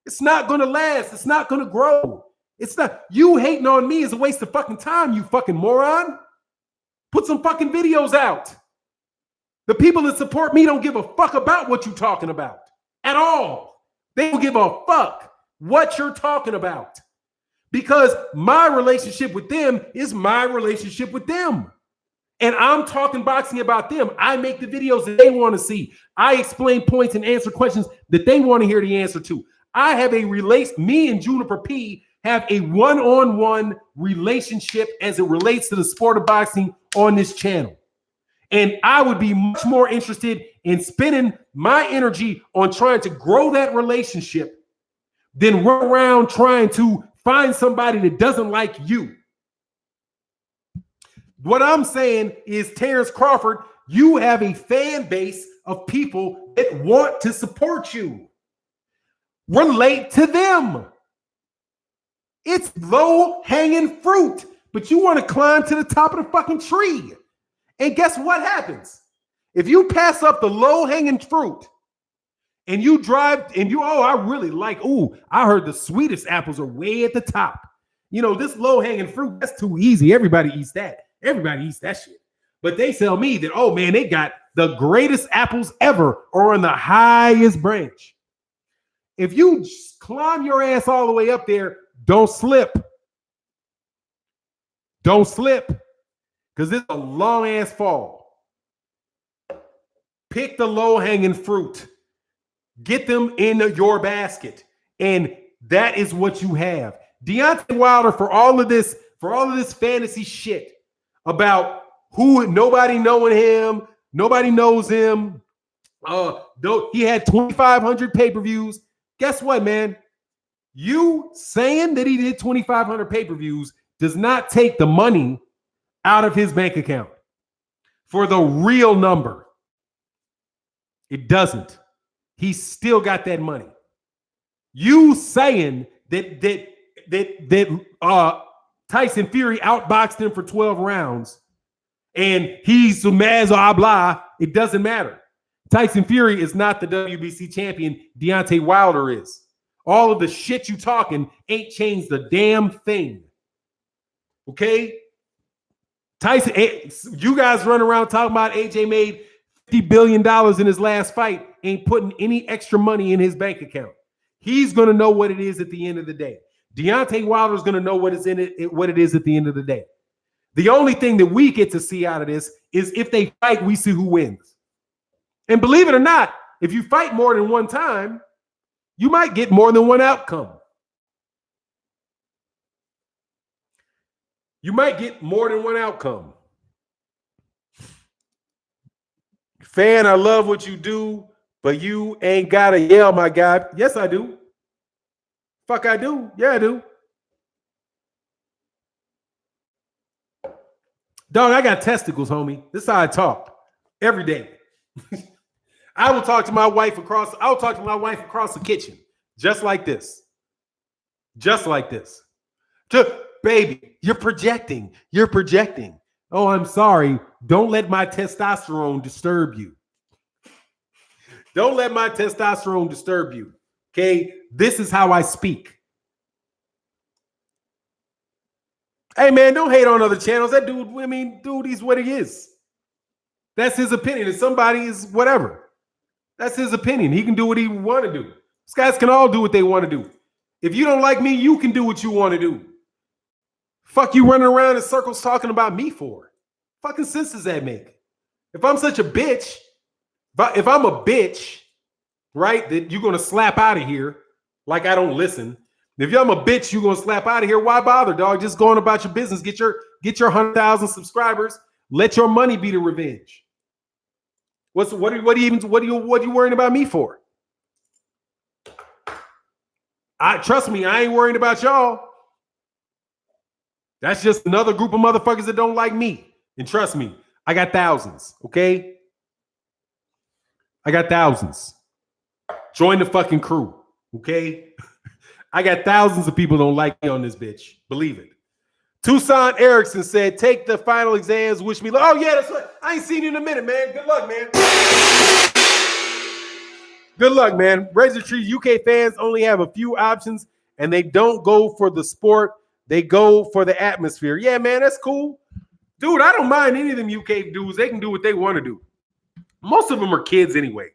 It's not going to last. It's not going to grow. It's not. You hating on me is a waste of fucking time, you fucking moron. Put some fucking videos out. The people that support me don't give a fuck about what you're talking about at all. They don't give a fuck what you're talking about, because my relationship with them is my relationship with them. And I'm talking boxing about them. I make the videos that they want to see. I explain points and answer questions that they want to hear the answer to. I have me and Juniper P have a one-on-one relationship as it relates to the sport of boxing on this channel. And I would be much more interested in spending my energy on trying to grow that relationship than run around trying to find somebody that doesn't like you. What I'm saying is, Terrence Crawford, you have a fan base of people that want to support you. Relate to them. It's low-hanging fruit, but you want to climb to the top of the fucking tree. And guess what happens? If you pass up the low-hanging fruit and you drive and I really like, I heard the sweetest apples are way at the top. You know, this low-hanging fruit, that's too easy. Everybody eats that. Everybody eats that shit. But they tell me that, oh man, they got the greatest apples ever or on the highest branch. If you climb your ass all the way up there, don't slip. Don't slip. Because it's a long ass fall. Pick the low-hanging fruit. Get them in your basket. And that is what you have. Deontay Wilder, for all of this fantasy shit about nobody knowing him, nobody knows him. He had 2,500 pay-per-views. Guess what, man? You saying that he did 2,500 pay-per-views does not take the money out of his bank account for the real number. It doesn't. He still got that money. You saying that Tyson Fury outboxed him for 12 rounds and he's Sumaz Abla, it doesn't matter. Tyson Fury is not the WBC champion. Deontay Wilder is. All of the shit you talking ain't changed the damn thing. Okay? Tyson, you guys run around talking about AJ made $50 billion in his last fight, ain't putting any extra money in his bank account. He's going to know what it is at the end of the day. Deontay Wilder is going to know what it is at the end of the day. The only thing that we get to see out of this is if they fight, we see who wins. And believe it or not, if you fight more than one time, you might get more than one outcome. You might get more than one outcome. Fan, I love what you do, but you ain't got to yell, my guy. Yes, I do. Fuck, I do. Yeah, I do. Dog, I got testicles, homie. This is how I talk every day. I will talk to my wife across the kitchen, just like this. Just like this. Baby, you're projecting. You're projecting. Oh, I'm sorry. Don't let my testosterone disturb you. Don't let my testosterone disturb you. Okay? This is how I speak. Hey, man, don't hate on other channels. That dude, he's what he is. That's his opinion. And somebody is whatever. That's his opinion. He can do what he want to do. These guys can all do what they want to do. If you don't like me, you can do what you want to do. Fuck you running around in circles talking about me for? Fucking sense does that make? If I'm such a bitch, if I'm a bitch, right, that you're going to slap out of here like I don't listen. If I'm a bitch, you're going to slap out of here. Why bother, dog? Just going about your business. Get your 100,000 subscribers. Let your money be the revenge. What are you worrying about me for? Trust me, I ain't worried about y'all. That's just another group of motherfuckers that don't like me. And trust me, I got thousands, okay? I got thousands. Join the fucking crew, okay? I got thousands of people don't like me on this bitch. Believe it. Tucson Erickson said, take the final exams, wish me luck. Oh, yeah, that's what. I ain't seen you in a minute, man. Good luck, man. Good luck, man. Razor Tree UK fans only have a few options, and they don't go for the sport. They go for the atmosphere. Yeah, man, that's cool. Dude, I don't mind any of them UK dudes. They can do what they want to do. Most of them are kids anyway.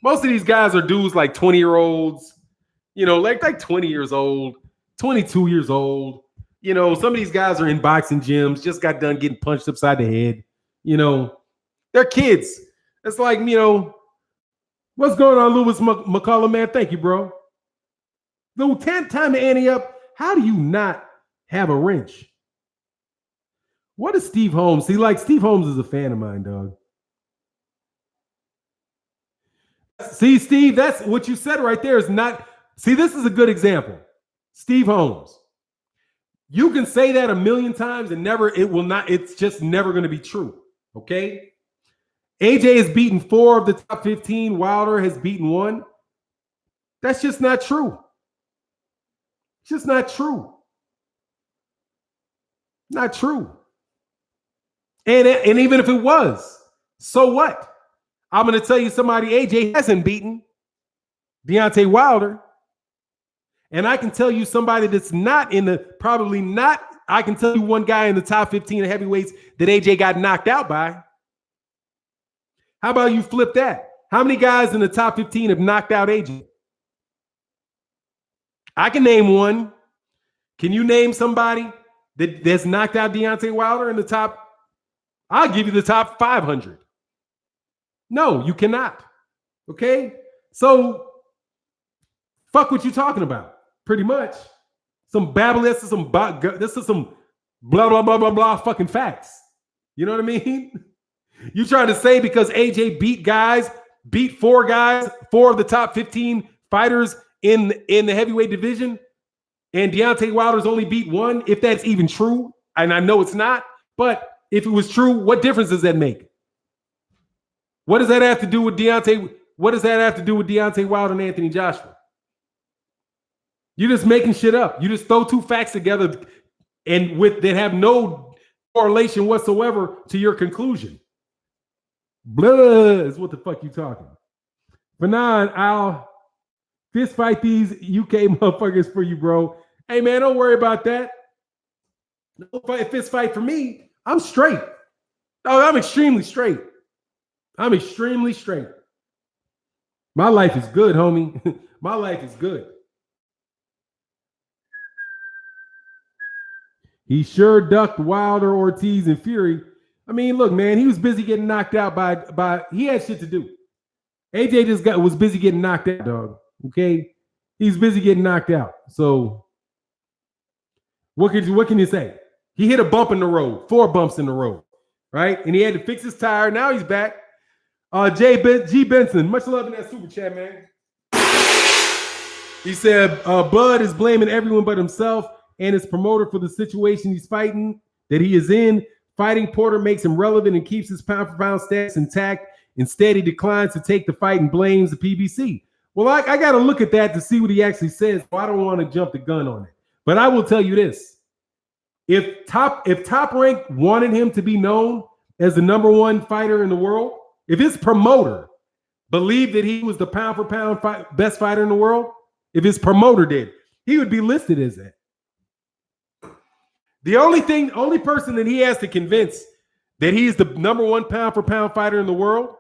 Most of these guys are dudes like 20-year-olds, you know, like 20 years old, 22 years old. You know, some of these guys are in boxing gyms, just got done getting punched upside the head. You know, they're kids. It's like, you know, what's going on, Lewis McCullough, man? Thank you, bro. The time to ante up. How do you not have a wrench? What is Steve Holmes? See, like Steve Holmes is a fan of mine, dog. See, Steve, that's what you said right there is not. See, this is a good example. Steve Holmes. You can say that a million times and it's just never going to be true. Okay? AJ has beaten 4 of the top 15. Wilder has beaten 1. That's just not true. It's just not true. Not true. And even if it was, so what? I'm going to tell you somebody AJ hasn't beaten, Deontay Wilder. And I can tell you somebody that's not probably not. I can tell you one guy in the top 15 of heavyweights that AJ got knocked out by. How about you flip that? How many guys in the top 15 have knocked out AJ? I can name one. Can you name somebody that's knocked out Deontay Wilder in the top? I'll give you the top 500. No, you cannot. Okay? So, fuck what you talking about. Pretty much. Some babble, this is some blah, blah, blah, blah, blah fucking facts. You know what I mean? You trying to say because AJ beat 4 guys, 4 of the top 15 fighters in the heavyweight division, and Deontay Wilder's only beat 1, if that's even true, and I know it's not, but if it was true, what difference does that make? What does that have to do with Deontay? What does that have to do with Deontay Wilder and Anthony Joshua? You're just making shit up. You just throw 2 facts together and that have no correlation whatsoever to your conclusion. Blah is what the fuck you talking. Fanon, I'll fist fight these UK motherfuckers for you, bro. Hey man, don't worry about that. No fist fight for me. I'm straight. Oh, I'm extremely straight. I'm extremely straight. My life is good, homie. My life is good. He sure ducked Wilder, Ortiz, and Fury. I mean, look, man, he was busy getting knocked out by he had shit to do. AJ was busy getting knocked out, dog. Okay? He's busy getting knocked out. So what can you say? He hit a bump in the road, 4 bumps in the road, right? And he had to fix his tire. Now he's back. G. Benson, much love in that super chat, man. He said, Bud is blaming everyone but himself and his promoter for the situation he's fighting, that he is in. Fighting Porter makes him relevant and keeps his pound-for-pound status intact. Instead, he declines to take the fight and blames the PBC. Well, I got to look at that to see what he actually says. So I don't want to jump the gun on it. But I will tell you this. If Top Rank wanted him to be known as the #1 fighter in the world, if his promoter believed that he was the pound-for-pound best fighter in the world, if his promoter did, he would be listed as that. The only person that he has to convince that he's the #1 pound-for-pound fighter in the world,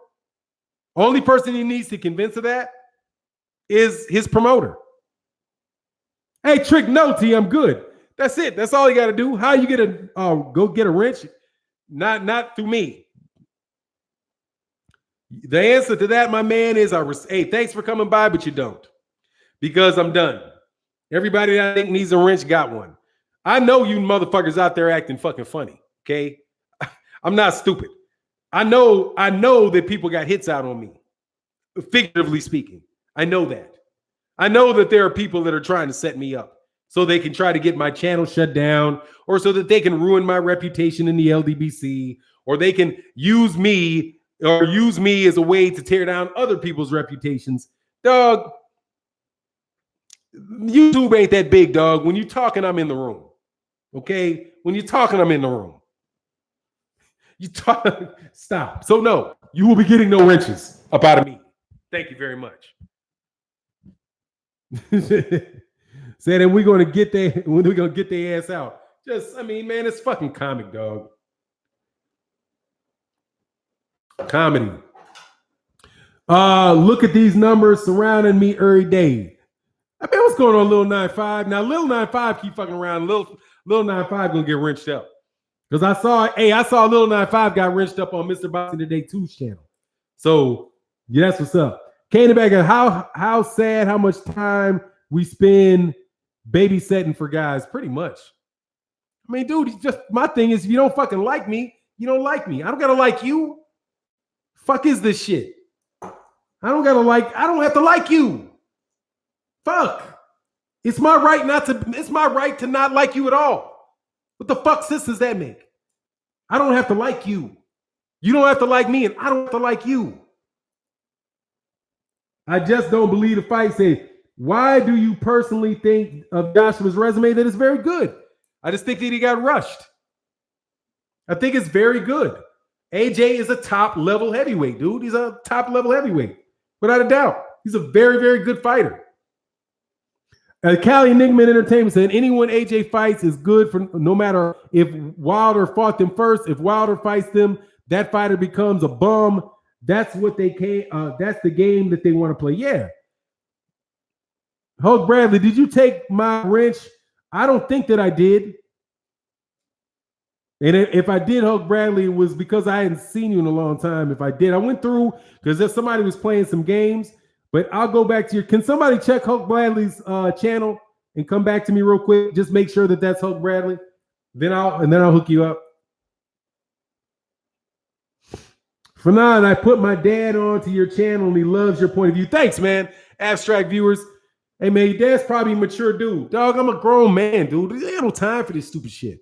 only person he needs to convince of that is his promoter. Hey, Trick, no, T, I'm good. That's it. That's all you got to do. How you get go get a wrench? Not through me. The answer to that, my man, is hey, thanks for coming by, but you don't. Because I'm done. Everybody that I think needs a wrench got one. I know you motherfuckers out there acting fucking funny, okay? I'm not stupid. I know that people got hits out on me, figuratively speaking. I know that. I know that there are people that are trying to set me up so they can try to get my channel shut down, or so that they can ruin my reputation in the LDBC, or they can use me as a way to tear down other people's reputations. Dog, YouTube ain't that big, dog. When you're talking, I'm in the room. Okay? When you're talking, I'm in the room. You talk, stop. So no, you will be getting no wrenches up out of me. Thank you very much. Said that we're gonna get their ass out. I mean, man, it's fucking comic, dog. Comedy. Look at these numbers surrounding me every day. I mean, what's going on, Lil 9-5? Now, Lil 9-5 keep fucking around. Lil 9-5 gonna get wrenched up. Because I saw Lil 9-5 got wrenched up on Mr. Boxing Today 2's channel. So, yeah, that's what's up. Kane Bagger, how sad how much time we spend babysitting for guys. Pretty much. I mean, dude, just my thing is, if you don't fucking like me, you don't like me. I don't gotta like you. Fuck is this shit? I don't have to like you. Fuck. It's my right to not like you at all. What the fuck sense does that make? I don't have to like you. You don't have to like me, and I don't have to like you. I just don't believe the fight. Say, why do you personally think of Joshua's resume that is very good? I just think that he got rushed. I think it's very good. AJ is a top level heavyweight, dude. He's a top level heavyweight, without a doubt. He's a very, very good fighter. Cali Enigma Entertainment said anyone AJ fights is good for no matter if Wilder fought them first. If Wilder fights them, that fighter becomes a bum. That's what they came. That's the game that they want to play. Yeah. Hulk Bradley, did you take my wrench? I don't think that I did. And if I did, Hulk Bradley, it was because I hadn't seen you in a long time. If I did, I went through because if somebody was playing some games. But I'll go back to your. Can somebody check Hulk Bradley's channel and come back to me real quick? Just make sure that that's Hulk Bradley. Then I'll hook you up. Fanon, I put my dad onto your channel and he loves your point of view. Thanks, man. Abstract viewers. Hey, man, your dad's probably a mature dude. Dog, I'm a grown man, dude. I ain't no time for this stupid shit.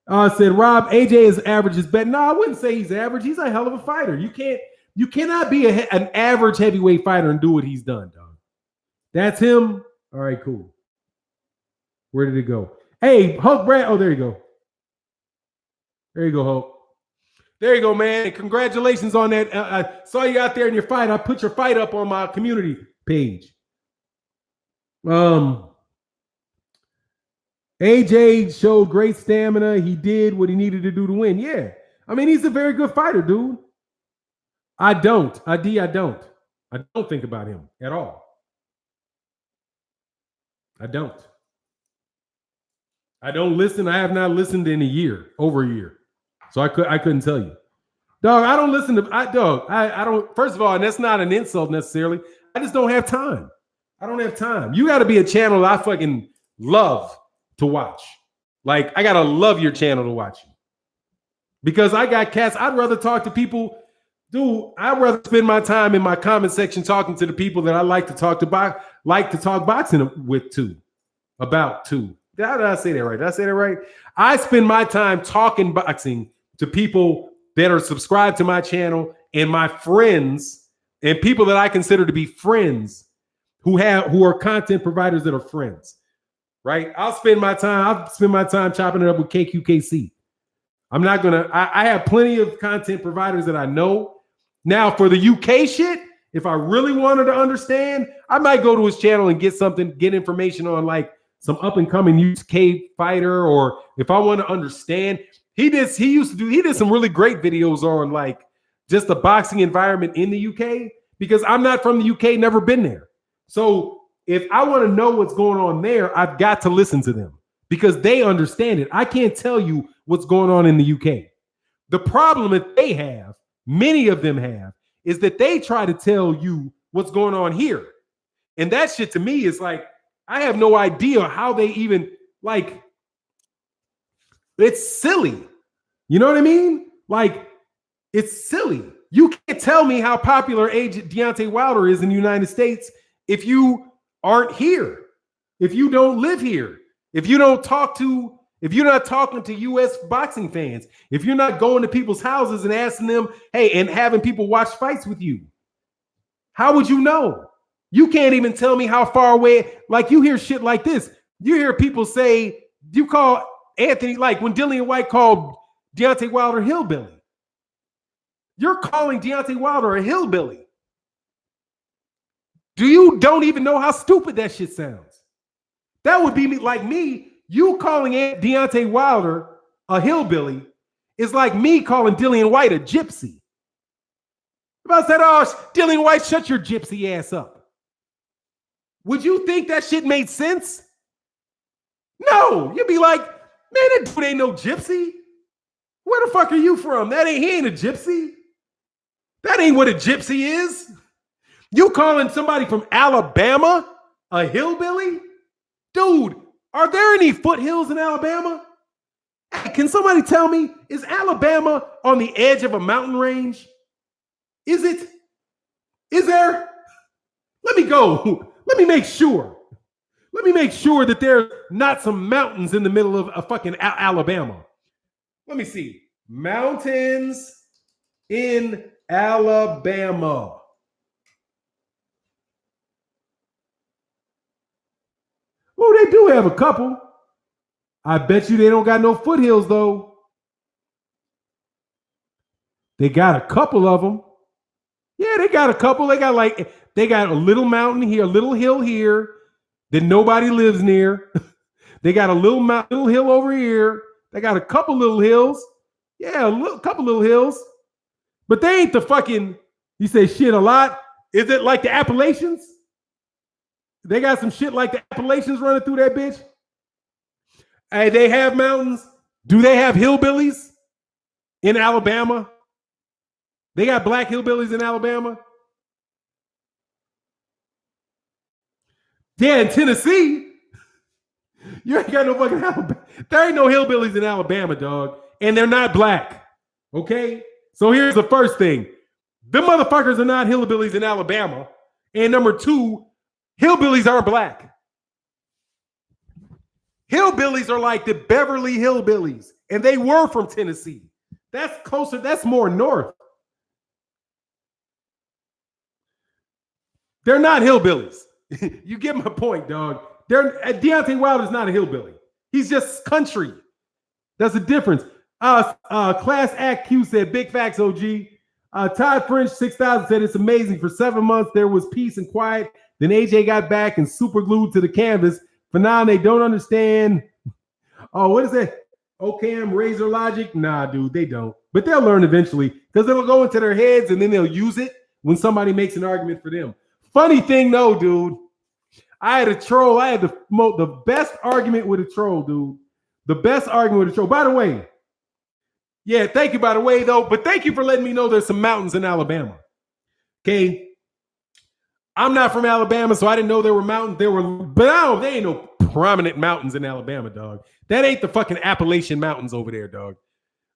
Said Rob, AJ is average is better. No, I wouldn't say he's average. He's a hell of a fighter. You cannot be an average heavyweight fighter and do what he's done, dog. That's him. All right, cool. Where did it go? Hey, Hulk Brad. Oh, there you go. There you go, Hulk. There you go, man. Congratulations on that. I saw you out there in your fight. I put your fight up on my community page. AJ showed great stamina. He did what he needed to do to win. Yeah. I mean, he's a very good fighter, dude. I don't. I don't think about him at all. I don't listen. I have not listened in a year, over a year. So I couldn't tell you. Dog, I don't listen to I don't, first of all, and that's not an insult necessarily. I just don't have time. I don't have time. You got to be a channel I fucking love to watch. Like, I got to love your channel to watch you. Because I got cats, I'd rather talk to people. Dude, I'd rather spend my time in my comment section talking to the people that I like to talk boxing with too. About too. Did I say that right? Did I say that right? I spend my time talking boxing to people that are subscribed to my channel and my friends and people that I consider to be friends who are content providers that are friends. Right? I'll spend my time chopping it up with KQKC. I'm not gonna. I have plenty of content providers that I know. Now, for the UK shit, if I really wanted to understand, I might go to his channel and get information on like some up and coming UK fighter, or if I want to understand, he did some really great videos on like just the boxing environment in the UK, because I'm not from the UK, never been there. So if I want to know what's going on there, I've got to listen to them because they understand it. I can't tell you what's going on in the UK. The problem that they have, many of them have, is that they try to tell you what's going on here. And that shit to me is like, I have no idea how they even, like, it's silly. You know what I mean? Like, it's silly. You can't tell me how popular Deontay Wilder is in the United States if you aren't here, if you don't live here, if you're not talking to US boxing fans, if you're not going to people's houses and asking them, hey, and having people watch fights with you, how would you know? You can't even tell me how far away, like you hear shit like this. You hear people say, you call Anthony, like when Dillian White called Deontay Wilder hillbilly. You're calling Deontay Wilder a hillbilly. You don't even know how stupid that shit sounds. That would be like me. You calling Deontay Wilder a hillbilly is like me calling Dillian White a gypsy. If I said, oh, Dillian White, shut your gypsy ass up. Would you think that shit made sense? No. You'd be like, man, that dude ain't no gypsy. Where the fuck are you from? He ain't a gypsy. That ain't what a gypsy is. You calling somebody from Alabama a hillbilly? Dude, are there any foothills in Alabama? Hey, can somebody tell me, is Alabama on the edge of a mountain range? Is it? Is there? Let me go. Let me make sure. Let me make sure that there's not some mountains in the middle of a fucking Alabama. Let me see. Mountains in Alabama. Oh, they do have a couple. I bet you they don't got no foothills, though. They got a couple of them. Yeah, they got a couple. They got a little mountain here, a little hill here that nobody lives near. They got a little hill over here. They got a couple little hills. Yeah, couple little hills. But they ain't the fucking, you say shit a lot. Is it like the Appalachians? They got some shit like the Appalachians running through that bitch. Hey, they have mountains. Do they have hillbillies in Alabama? They got black hillbillies in Alabama? Yeah, in Tennessee. You ain't got no fucking Alabama. There ain't no hillbillies in Alabama, dog. And they're not black. Okay? So here's the first thing. Them motherfuckers are not hillbillies in Alabama. And number two, hillbillies aren't black. Hillbillies are like the Beverly Hillbillies. And they were from Tennessee. That's closer. That's more north. They're not hillbillies. You get my point, dog. Deontay Wilder's not a hillbilly. He's just country. That's the difference. Class Act Q said, big facts, OG. Todd French 6000 said, it's amazing. For 7 months, there was peace and quiet. Then AJ got back and super glued to the canvas. For now, they don't understand. Oh, what is that? Ocam, Razor Logic? Nah, dude, they don't. But they'll learn eventually because it'll go into their heads and then they'll use it when somebody makes an argument for them. Funny thing, though, dude. I had a troll. I had the best argument with a troll, dude. The best argument with a troll. By the way, yeah, thank you, by the way, though. But thank you for letting me know there's some mountains in Alabama. Okay. I'm not from Alabama, so I didn't know there were mountains. But there ain't no prominent mountains in Alabama, dog. That ain't the fucking Appalachian Mountains over there, dog.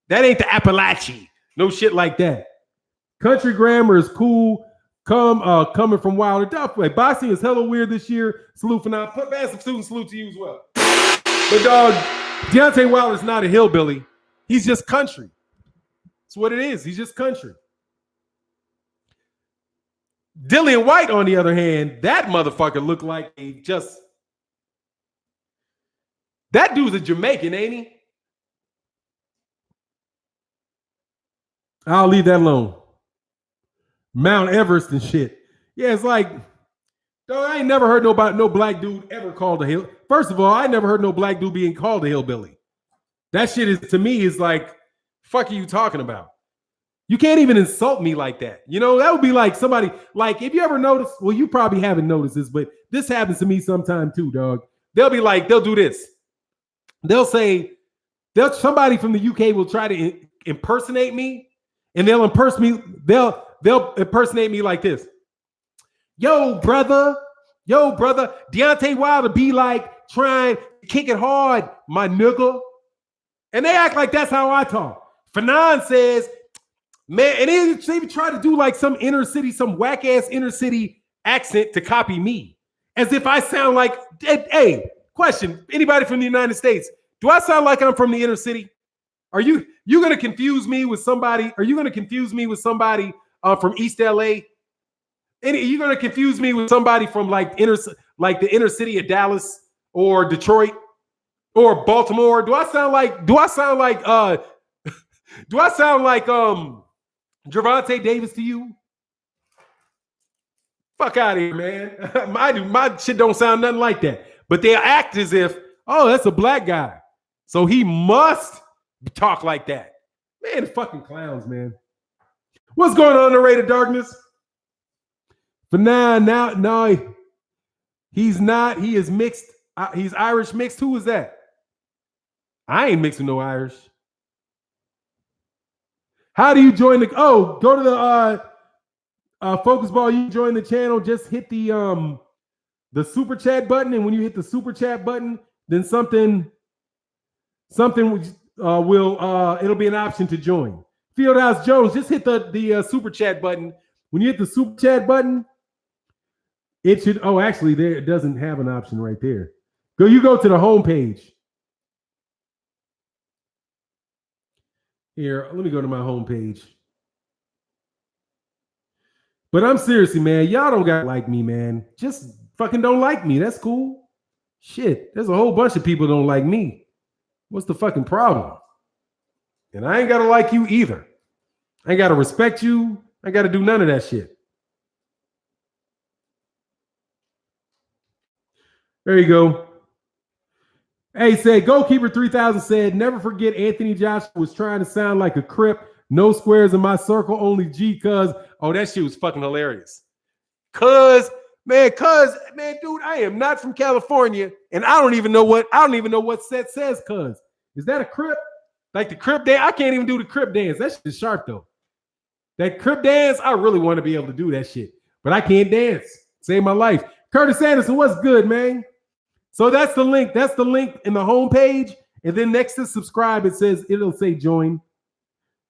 That ain't the Appalachie. No shit like that. Country grammar is cool. Coming from Wilder. Definitely. Boxing is hella weird this year. Salute for now. Put massive student salute to you as well. But dog, Deontay Wilder's not a hillbilly. He's just country. That's what it is. He's just country. Dillian White, on the other hand, that motherfucker looked like that dude's a Jamaican, ain't he? I'll leave that alone. Mount Everest and shit. Yeah, it's like, dog, I ain't never heard no black dude ever called a hill. First of all, I never heard no black dude being called a hillbilly. That shit is, to me, is like, fuck are you talking about? You can't even insult me like that. You know, that would be like somebody, like, if you ever notice, well, you probably haven't noticed this, but this happens to me sometime too, dog. They'll be like, they'll do this. They'll say, somebody from the UK will try to impersonate me, and they'll impersonate me like this. Yo, brother, Deontay Wilder be like trying to kick it hard, my nigga. And they act like that's how I talk. Fanon says, man, and they even try to do like some whack ass inner city accent to copy me. As if I sound like, hey, question, anybody from the United States, do I sound like I'm from the inner city? Are you going to confuse me with somebody? Are you going to confuse me with somebody from East LA? Are you going to confuse me with somebody from like the inner city of Dallas or Detroit or Baltimore? Do I sound like Gervonta Davis to you? Fuck out of here, man. My shit don't sound nothing like that. But they act as if, oh, that's a black guy, so he must talk like that. Man, fucking clowns, man. What's going on in the Raid of Darkness? But no, he's not. He is mixed. He's Irish mixed. Who is that? I ain't mixed with no Irish. How do you join the? Oh, go to the Focus Ball. You join the channel. Just hit the super chat button, and when you hit the super chat button, then something will it'll be an option to join. Fieldhouse Jones, just hit the super chat button. When you hit the super chat button, It should. Oh, actually, there it doesn't have an option right there. You go to the home page. Here, let me go to my home page. But I'm seriously, man, y'all don't got to like me, man. Just fucking don't like me. That's cool. Shit, there's a whole bunch of people don't like me. What's the fucking problem? And I ain't got to like you either. I ain't got to respect you. I ain't got to do none of that shit. There you go. Hey, said Goalkeeper 3000 said, never forget Anthony Joshua was trying to sound like a Crip. No squares in my circle, only G, cuz. Oh, that shit was fucking hilarious. Man, dude, I am not from California, and I don't even know what set says cuz. Is that a Crip? Like the Crip dance? I can't even do the Crip dance. That shit is sharp though. That Crip dance, I really want to be able to do that shit. But I can't dance. Save my life. Curtis Anderson, what's good, man? So that's the link. That's the link in the homepage. And then next to subscribe, it'll say join.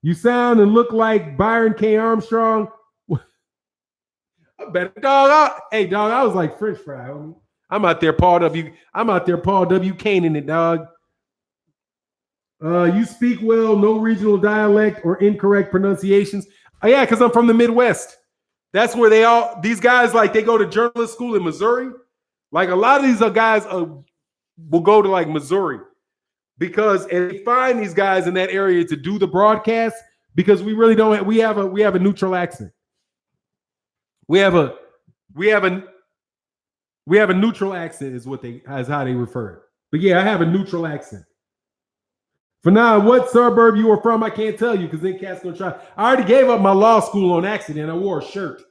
You sound and look like Byron K. Armstrong. I better, dog. Hey, dog, I was like French fry, homie. I'm out there, Paul W. Kane in it, dog. You speak well, no regional dialect or incorrect pronunciations. Oh, yeah, because I'm from the Midwest. That's where these guys, like, they go to journalist school in Missouri. Like, a lot of these guys will go to, like, Missouri because they find these guys in that area to do the broadcast because we really don't. We have a neutral accent. We have a neutral accent is how they refer it. But yeah, I have a neutral accent. For now, what suburb you are from, I can't tell you because then cats gonna try. I already gave up my law school on accident. I wore a shirt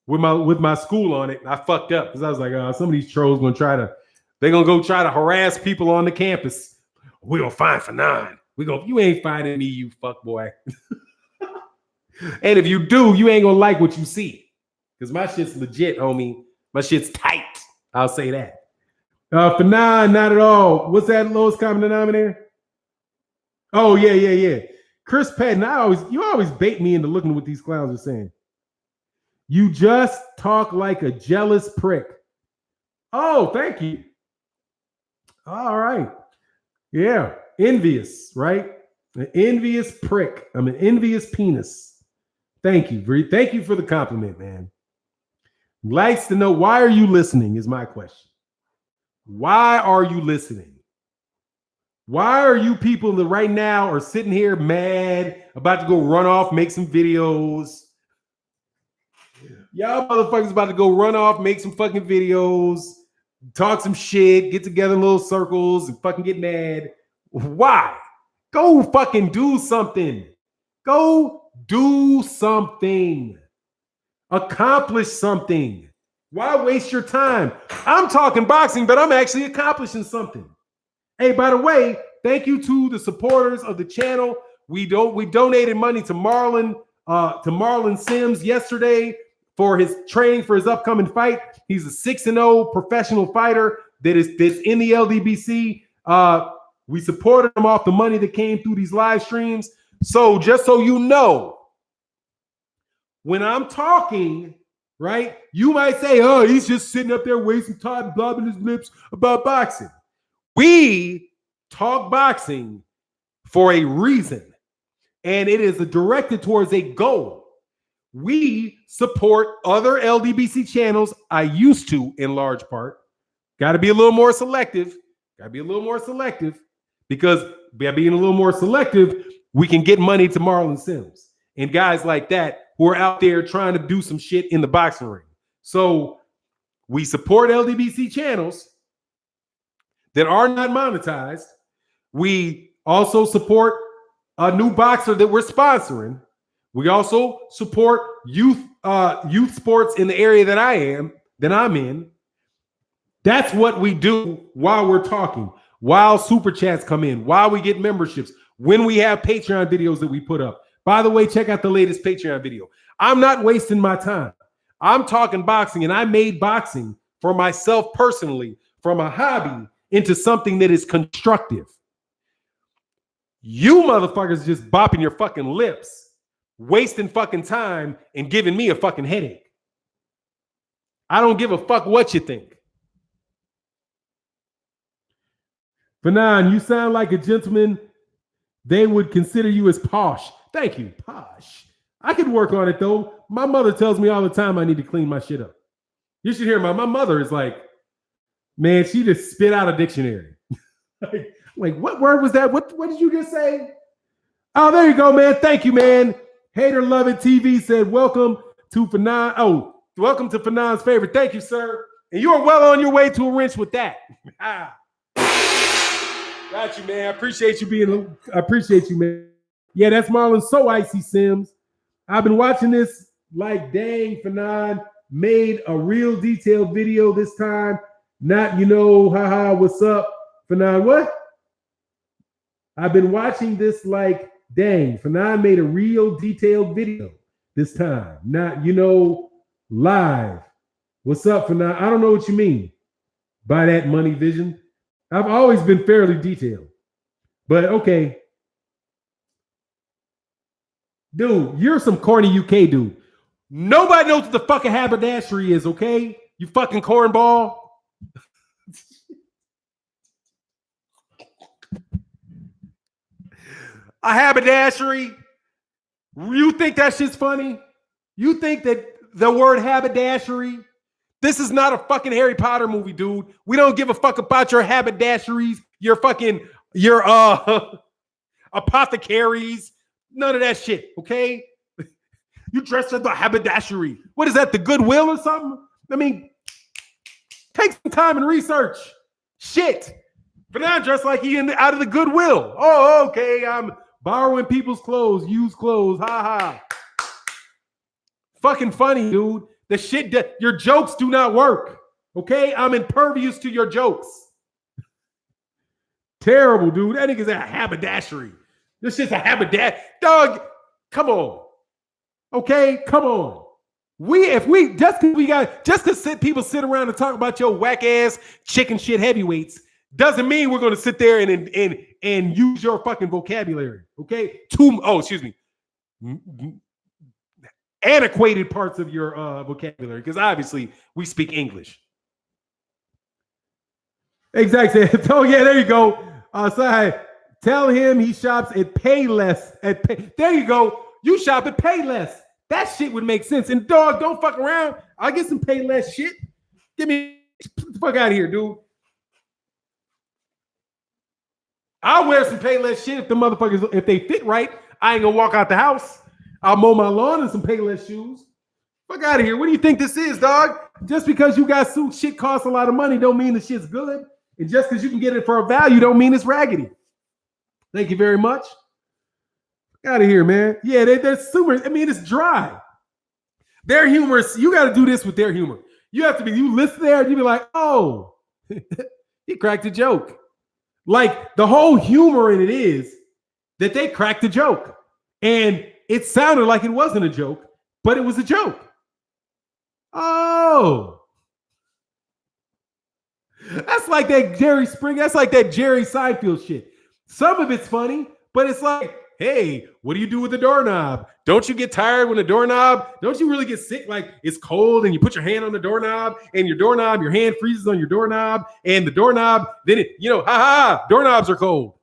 with my school on it. I fucked up because I was like, some of these trolls they're gonna go try to harass people on the campus. We're gonna find for 9. You ain't finding me, you fuck boy. And if you do, you ain't gonna like what you see. Because my shit's legit, homie. My shit's tight. I'll say that. For 9, not at all. What's that lowest common denominator? Oh, yeah. Chris Patton, you always bait me into looking at what these clowns are saying. You just talk like a jealous prick. Oh, thank you. All right. Yeah. Envious, right? An envious prick. I'm an envious penis. Thank you. Thank you for the compliment, man. Likes to know, why are you listening is my question. Why are you listening? Why are you people that right now are sitting here mad, about to go run off, make some videos? Y'all motherfuckers about to go run off, make some fucking videos, talk some shit, get together in little circles and fucking get mad. Why? Go fucking do something. Go do something. Accomplish something. Why waste your time? I'm talking boxing, but I'm actually accomplishing something. Hey, by the way, thank you to the supporters of the channel. We donated money to Marlon Sims yesterday for his training for his upcoming fight. He's a 6-0 professional fighter that's in the LDBC. We supported him off the money that came through these live streams. So just so you know, when I'm talking, right, you might say, oh, he's just sitting up there wasting time blabbing his lips about boxing. We talk boxing for a reason, and it is directed towards a goal. We support other LDBC channels. I used to, in large part. Got to be a little more selective. Because by being a little more selective, we can get money to Marlon Sims and guys like that who are out there trying to do some shit in the boxing ring. So we support LDBC channels that are not monetized. We also support a new boxer that we're sponsoring. We also support youth sports in the area that I'm in. That's what we do while we're talking, while super chats come in, while we get memberships, when we have Patreon videos that we put up. By the way, check out the latest Patreon video. I'm not wasting my time. I'm talking boxing, and I made boxing for myself personally from a hobby into something that is constructive. You motherfuckers just bopping your fucking lips, wasting fucking time and giving me a fucking headache. I don't give a fuck what you think. Fanon, you sound like a gentleman. They would consider you as posh. Thank you, posh. I could work on it though. My mother tells me all the time I need to clean my shit up. You should hear my mother is like, man, she just spit out a dictionary. like, what word was that? What did you just say? Oh, there you go, man. Thank you, man. Hater Love It TV said, welcome to Fanon. Oh, welcome to Fanon's favorite. Thank you, sir. And you are well on your way to a wrench with that. Got you, man. I appreciate you, man. Yeah, that's Marlon So Icy Sims. I've been watching this like, dang, Fanon made a real detailed video this time. Not, haha, what's up, Fanon? What? I've been watching this like, dang, Fanon made a real detailed video this time. Not, live. What's up, Fanon? I don't know what you mean by that, Money Vision. I've always been fairly detailed. But okay. Dude, you're some corny UK dude. Nobody knows what the fucking haberdashery is, okay? You fucking cornball. A haberdashery? You think that shit's funny? You think that the word haberdashery? This is not a fucking Harry Potter movie, dude. We don't give a fuck about your haberdasheries, your apothecaries, none of that shit, okay? You dress as the haberdashery. What is that, the Goodwill or something? I mean, take some time and research. Shit. But now dressed like he out of the Goodwill. Oh, okay, I'm borrowing people's clothes, used clothes, ha. Fucking funny, dude. The shit that your jokes do not work. Okay? I'm impervious to your jokes. Terrible, dude. That nigga's a haberdashery. This shit's a haberdashery. Dog, come on. Okay? Come on. Just because people sit around and talk about your whack ass chicken shit heavyweights doesn't mean we're gonna sit there and use your fucking vocabulary. Okay? Antiquated parts of your vocabulary, because obviously we speak English. Exactly. Oh yeah, there you go. Tell him he shops at Payless. There you go. You shop at Payless. That shit would make sense. And dog, don't fuck around. I'll get some Payless shit. Get the fuck out of here, dude. I'll wear some Payless shit if the motherfuckers, if they fit right. I ain't gonna walk out the house. I'll mow my lawn in some Payless shoes. Fuck out of here. What do you think this is, dog? Just because you got suit shit costs a lot of money don't mean the shit's good. And just because you can get it for a value don't mean it's raggedy. Thank you very much. Fuck out of here, man. Yeah, they're super. I mean, it's dry. Their humor, you got to do this with their humor. You listen there and you be like, oh, he cracked a joke. Like the whole humor in it is that they cracked a joke. And it sounded like it wasn't a joke, but it was a joke. Oh. That's like that Jerry Seinfeld shit. Some of it's funny, but it's like, hey, what do you do with the doorknob? Don't you get tired when don't you really get sick? Like it's cold and you put your hand on the doorknob and your hand freezes on your doorknob and the doorknob, then doorknobs are cold.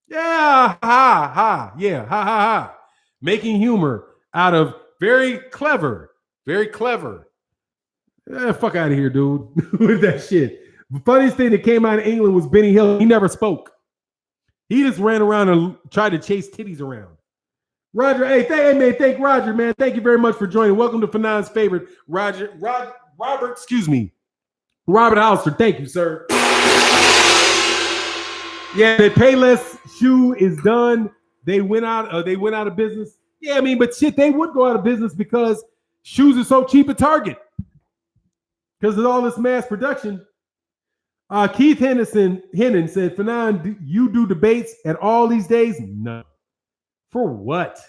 Yeah, ha. Making humor out of very clever. Fuck out of here, dude. With that shit. The funniest thing that came out of England was Benny Hill. He never spoke. He just ran around and tried to chase titties around. Roger, thank Roger, man. Thank you very much for joining. Welcome to Fanon's favorite, Robert Holster. Thank you, sir. Yeah, the Payless shoe is done. They went out of business. Yeah, I mean, but shit, they would go out of business because shoes are so cheap at Target. Because of all this mass production. Keith Hennon said, Fanon, you do debates at all these days? No. For what?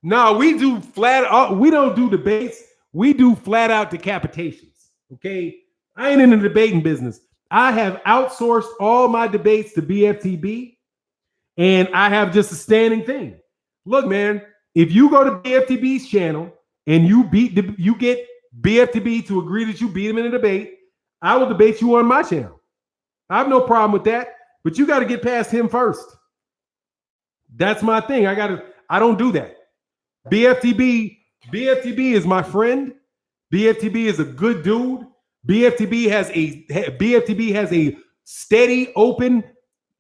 No, we don't do debates. We do flat out decapitations. Okay? I ain't in the debating business. I have outsourced all my debates to BFTB, and I have just a standing thing. Look, man, if you go to BFTB's channel and you get BFTB to agree that you beat him in a debate, I will debate you on my channel. I have no problem with that, but you got to get past him first. That's my thing. I don't do that. BFTB is my friend. BFTB is a good dude. BFTB has a steady, open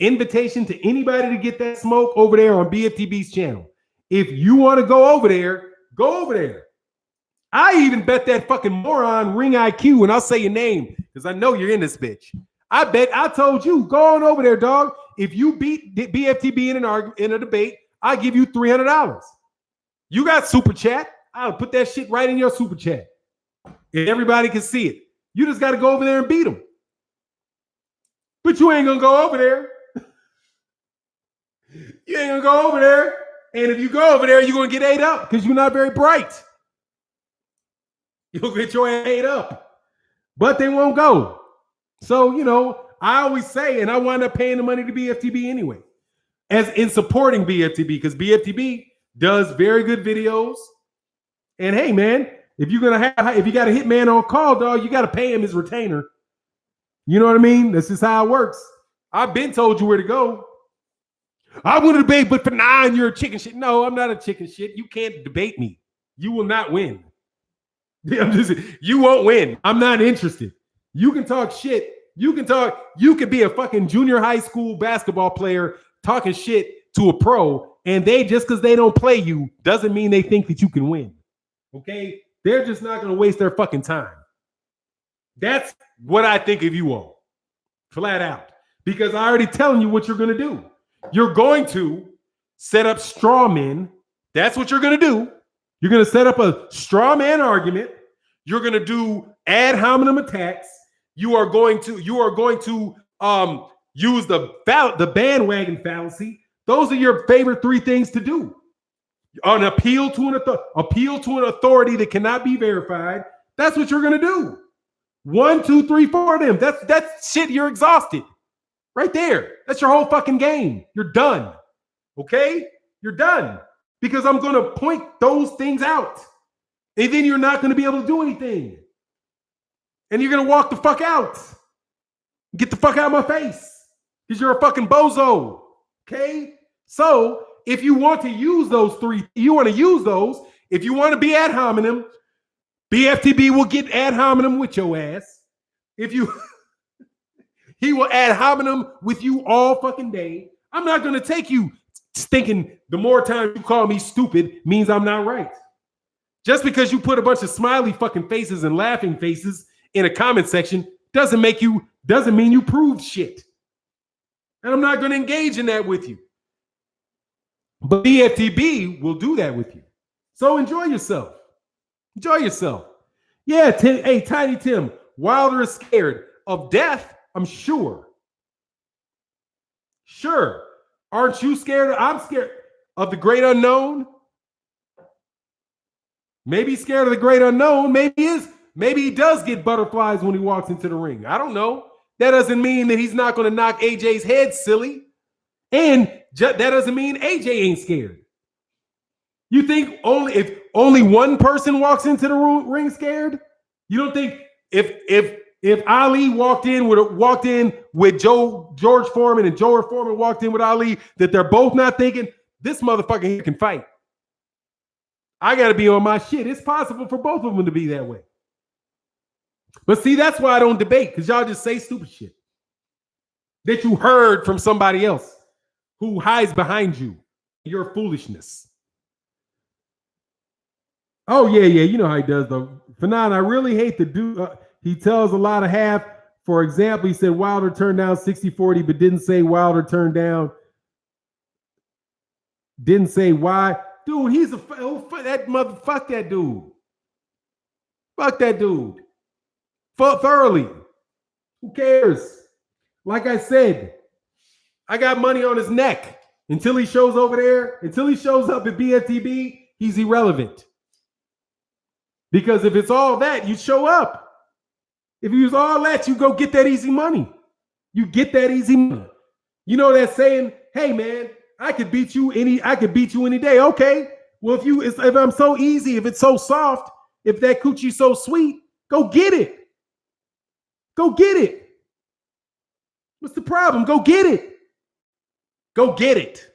invitation to anybody to get that smoke over there on BFTB's channel. If you want to go over there, go over there. I even bet that fucking moron Ring IQ, and I'll say your name because I know you're in this bitch. I bet I told you, go on over there, dog. If you beat BFTB in a debate, I'll give you $300. You got super chat. I'll put that shit right in your super chat. And everybody can see it. You just got to go over there and beat them. But you ain't going to go over there. You ain't going to go over there. And if you go over there, you're going to get ate up because you're not very bright. You'll get your ass ate up. But they won't go. So, I always say, and I wind up paying the money to BFTB anyway, as in supporting BFTB, because BFTB does very good videos. And hey, man, if you got a hitman on call, dog, you got to pay him his retainer. You know what I mean? That's just how it works. I've been told you where to go. I want to debate, but for 9, you're a chicken shit. No, I'm not a chicken shit. You can't debate me. You will not win. You won't win. I'm not interested. You can talk shit. You could be a fucking junior high school basketball player talking shit to a pro, and just because they don't play you doesn't mean they think that you can win. Okay? They're just not going to waste their fucking time. That's what I think of you all. Flat out. Because I already telling you what you're going to do. You're going to set up straw men. That's what you're going to do. You're going to set up a straw man argument. You're going to do ad hominem attacks. You are going to use the bandwagon fallacy. Those are your favorite 3 things to do. An appeal to an authority that cannot be verified. That's what you're going to do. 1, 2, 3, 4 of them. That's shit. You're exhausted. Right there. That's your whole fucking game. You're done. Okay? You're done. Because I'm going to point those things out. And then you're not going to be able to do anything. And you're going to walk the fuck out. Get the fuck out of my face. Because you're a fucking bozo. Okay? So, if you want to use those 3, you want to use those. If you want to be ad hominem, BFTB will get ad hominem with your ass. He will ad hominem with you all fucking day. I'm not going to take you thinking the more time you call me stupid means I'm not right. Just because you put a bunch of smiley fucking faces and laughing faces in a comment section doesn't mean you proved shit. And I'm not going to engage in that with you. But BFTB will do that with you. So enjoy yourself. Enjoy yourself. Yeah, hey, Tiny Tim, Wilder is scared of death, I'm sure. Sure. Aren't you scared? I'm scared of the great unknown. Maybe he's scared of the great unknown. Maybe he does get butterflies when he walks into the ring. I don't know. That doesn't mean that he's not going to knock AJ's head, silly. And that doesn't mean AJ ain't scared. You think if only one person walks into the ring scared? You don't think if Ali walked in with George Foreman and George Foreman walked in with Ali, that they're both not thinking this motherfucker here can fight? I got to be on my shit. It's possible for both of them to be that way. But see, that's why I don't debate, because y'all just say stupid shit that you heard from somebody else who hides behind you. Your foolishness. Oh, yeah. You know how he does, though. Fanon, I really hate the dude. He tells a lot of half. For example, he said Wilder turned down 60-40, but didn't say Wilder turned down. Didn't say why. Dude, he's that mother. Fuck that dude. Fuck that dude. Thoroughly. Who cares? Like I said, I got money on his neck. Until he shows over there, until he shows up at BFTB, he's irrelevant. Because if it's all that, you show up. If you use all that, you go get that easy money. You get that easy money. You know that saying, hey man, I could beat you any day. Okay. Well, if I'm so easy, if it's so soft, if that coochie's so sweet, go get it. Go get it. What's the problem? Go get it. Go get it.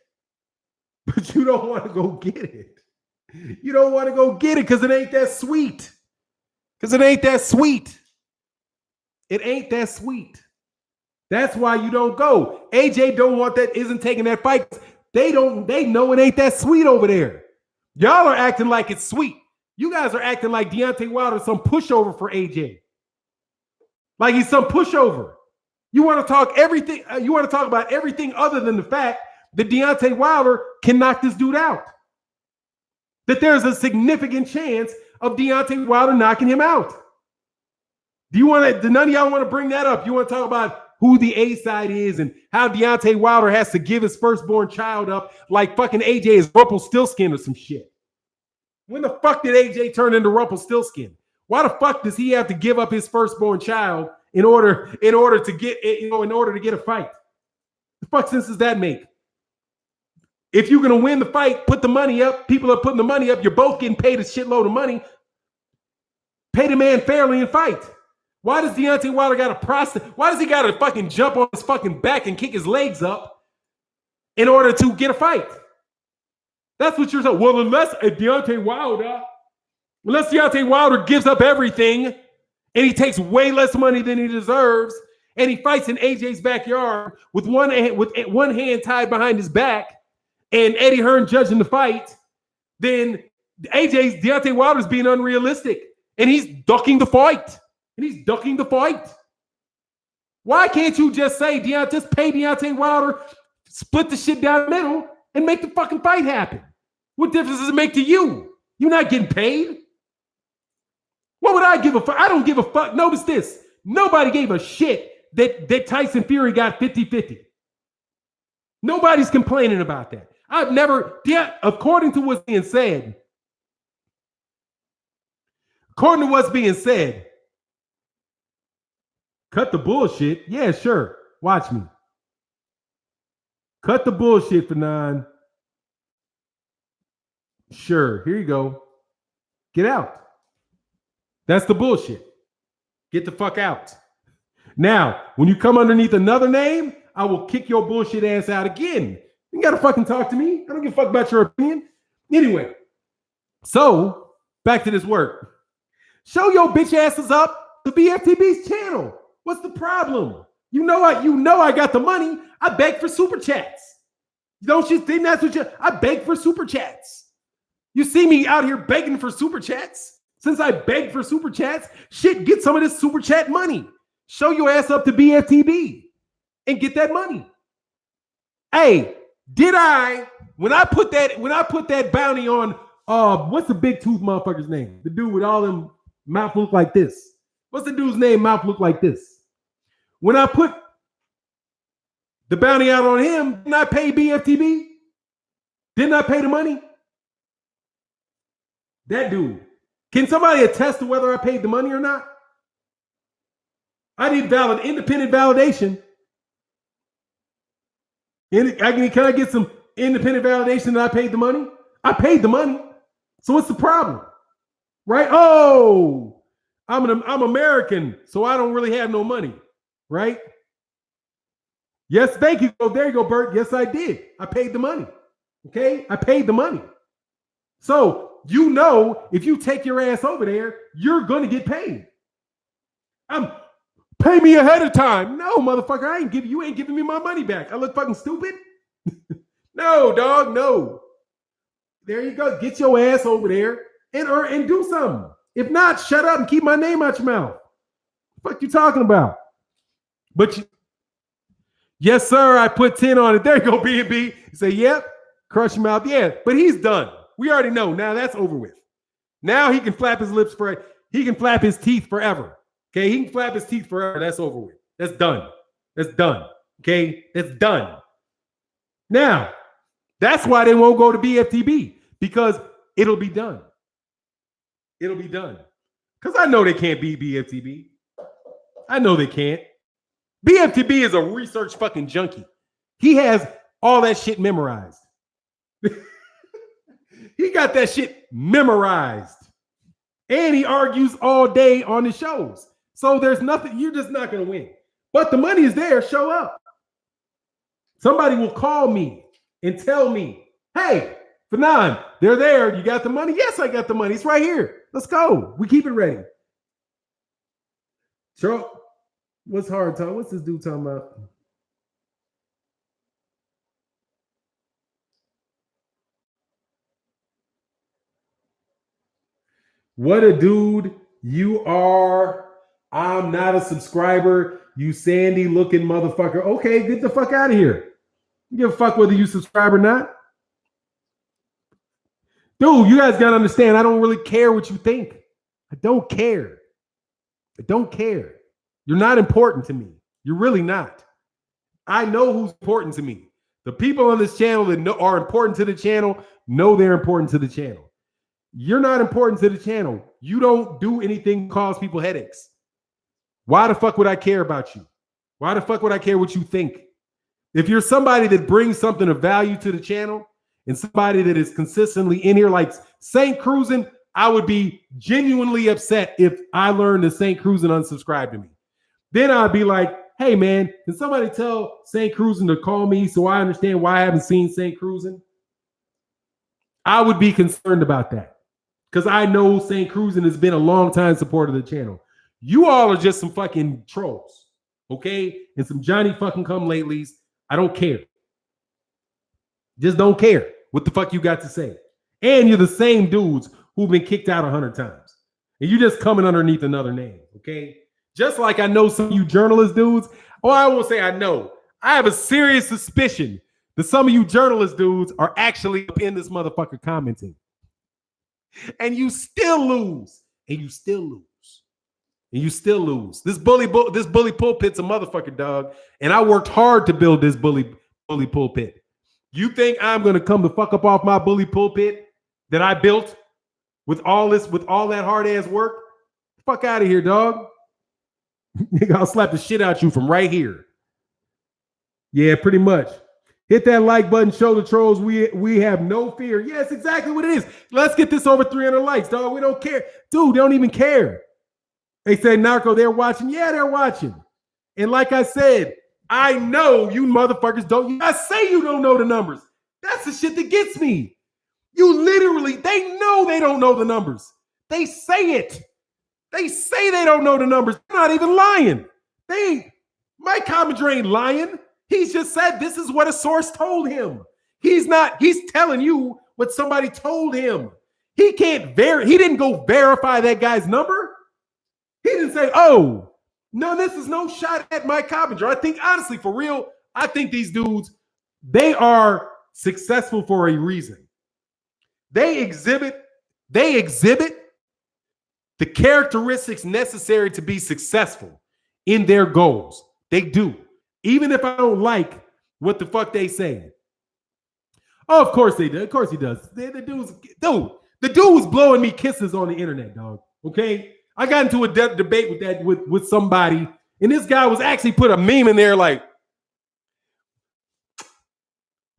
But you don't want to go get it. You don't want to go get it because it ain't that sweet. Because it ain't that sweet. It ain't that sweet. That's why you don't go. AJ don't want that, isn't taking that fight. They know it ain't that sweet over there. Y'all are acting like it's sweet. You guys are acting like Deontay Wilder some pushover for AJ. Like he's some pushover. You want to talk everything, you want to talk about everything other than the fact that Deontay Wilder can knock this dude out. That there's a significant chance of Deontay Wilder knocking him out. Do none of y'all want to bring that up? You want to talk about who the A side is and how Deontay Wilder has to give his firstborn child up like fucking AJ is Rumpelstiltskin or some shit. When the fuck did AJ turn into Rumpelstiltskin? Why the fuck does he have to give up his firstborn child in order to get a fight? The fuck sense does that make? If you're gonna win the fight, put the money up. People are putting the money up. You're both getting paid a shitload of money. Pay the man fairly and fight. Why does Deontay Wilder got a process? Why does he got to fucking jump on his fucking back and kick his legs up in order to get a fight? That's what you're saying. Well, unless Deontay Wilder gives up everything and he takes way less money than he deserves and he fights in AJ's backyard with one hand tied behind his back and Eddie Hearn judging the fight, then Deontay Wilder's being unrealistic and he's ducking the fight. Why can't you just say, just pay Deontay Wilder, split the shit down the middle, and make the fucking fight happen? What difference does it make to you? You're not getting paid. What would I give a fuck? I don't give a fuck. Notice this. Nobody gave a shit that Tyson Fury got 50-50. Nobody's complaining about that. According to what's being said, cut the bullshit. Yeah, sure. Watch me. Cut the bullshit, Fanon. Sure. Here you go. Get out. That's the bullshit. Get the fuck out. Now, when you come underneath another name, I will kick your bullshit ass out again. You gotta fucking talk to me. I don't give a fuck about your opinion. Anyway, so back to this work. Show your bitch asses up to BFTB's channel. What's the problem? You know I got the money. I beg for super chats. Don't you think that's what I beg for super chats? You see me out here begging for super chats? Since I beg for super chats, shit, get some of this super chat money. Show your ass up to BFTB and get that money. Hey, when I put that bounty on what's the big tooth motherfucker's name? The dude with all them mouth look like this. What's the dude's name? Mouth look like this. When I put the bounty out on him, didn't I pay BFTB? Didn't I pay the money? That dude. Can somebody attest to whether I paid the money or not? I need independent validation. Can I get some independent validation that I paid the money? I paid the money. So what's the problem? Right? Oh, I'm American, so I don't really have no money. Right? Yes, thank you. Oh, there you go, Bert. Yes, I did. I paid the money. Okay? I paid the money. So if you take your ass over there, you're going to get paid. Pay me ahead of time. No, motherfucker, you ain't giving me my money back. I look fucking stupid? No, dog, no. There you go. Get your ass over there and do something. If not, shut up and keep my name out your mouth. What the fuck you talking about? Yes, sir, I put 10 on it. There you go, B&B. You say, yep, crush him out. Yeah, but he's done. We already know. Now that's over with. Now he can flap his lips he can flap his teeth forever. Okay, he can flap his teeth forever. That's over with. That's done. That's done. Okay, that's done. Now, that's why they won't go to BFTB, because it'll be done. It'll be done. Because I know they can't beat BFTB. I know they can't. BFTB is a research fucking junkie. He has all that shit memorized. He got that shit memorized. And he argues all day on the shows. So there's nothing, you're just not going to win. But the money is there, show up. Somebody will call me and tell me, hey, Fanon, they're there. You got the money? Yes, I got the money. It's right here. Let's go. We keep it ready. Sure. What's hard, Tom? What's this dude talking about? What a dude you are. I'm not a subscriber. You sandy looking motherfucker. Okay, get the fuck out of here. You give a fuck whether you subscribe or not. Dude, you guys got to understand, I don't really care what you think. I don't care. I don't care. You're not important to me. You're really not. I know who's important to me. The people on this channel that are important to the channel know they're important to the channel. You're not important to the channel. You don't do anything to cause people headaches. Why the fuck would I care about you? Why the fuck would I care what you think? If you're somebody that brings something of value to the channel and somebody that is consistently in here like Saint Cruising, I would be genuinely upset if I learned that Saint Cruising unsubscribed to me. Then I'd be like, hey man, can somebody tell Saint Cruising to call me so I understand why I haven't seen Saint Cruising? I would be concerned about that. Because I know St. Cruising has been a long time supporter of the channel. You all are just some fucking trolls, okay? And some Johnny fucking come latelys. I don't care. Just don't care what the fuck you got to say. And you're the same dudes who've been kicked out 100 times. And you're just coming underneath another name, okay? Just like I know some of you journalist dudes. Oh, I won't say I know. I have a serious suspicion that some of you journalist dudes are actually up in this motherfucker commenting. And you still lose. And you still lose. And you still lose. This bully pulpit's a motherfucker, dog. And I worked hard to build this bully pulpit. You think I'm gonna come the fuck up off my bully pulpit that I built with all that hard ass work? Fuck out of here, dog. I'll slap the shit out you from right here. Yeah, pretty much. Hit that like button, show the trolls we have no fear. Yeah, it's exactly what it is. Let's get this over 300 likes, dog. We don't care. Dude, they don't even care. They say, Narco, they're watching. Yeah, they're watching. And like I said, I know you motherfuckers don't. I say you don't know the numbers. That's the shit that gets me. You literally, they know they don't know the numbers. They say it. They say they don't know the numbers. They're not even lying. Mike Commander ain't lying. He's just said this is what a source told him. He's telling you what somebody told him. He didn't go verify that guy's number. He didn't say, oh, no, this is no shot at Mike Commander. I think, honestly, for real, I think these dudes, they are successful for a reason. They exhibit the characteristics necessary to be successful in their goals. They do. Even if I don't like what the fuck they say. Oh, of course they do. Of course he does. The dude was blowing me kisses on the internet, dog. Okay? I got into a debate with somebody, and this guy was actually put a meme in there like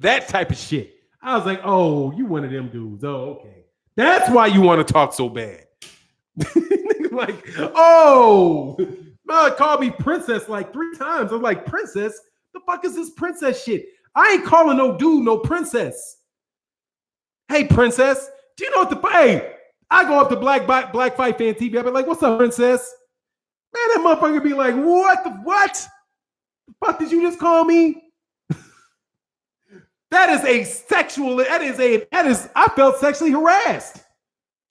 that type of shit. I was like, oh, you one of them dudes. Oh, okay. That's why you want to talk so bad. Like, oh, man, called me princess like 3 times. I was like, princess? The fuck is this princess shit? I ain't calling no dude no princess. Hey, princess, do you know what hey, I go up to Black Fight Fan TV. I be like, what's up, princess? Man, that motherfucker be like, what? The fuck did you just call me? I felt sexually harassed.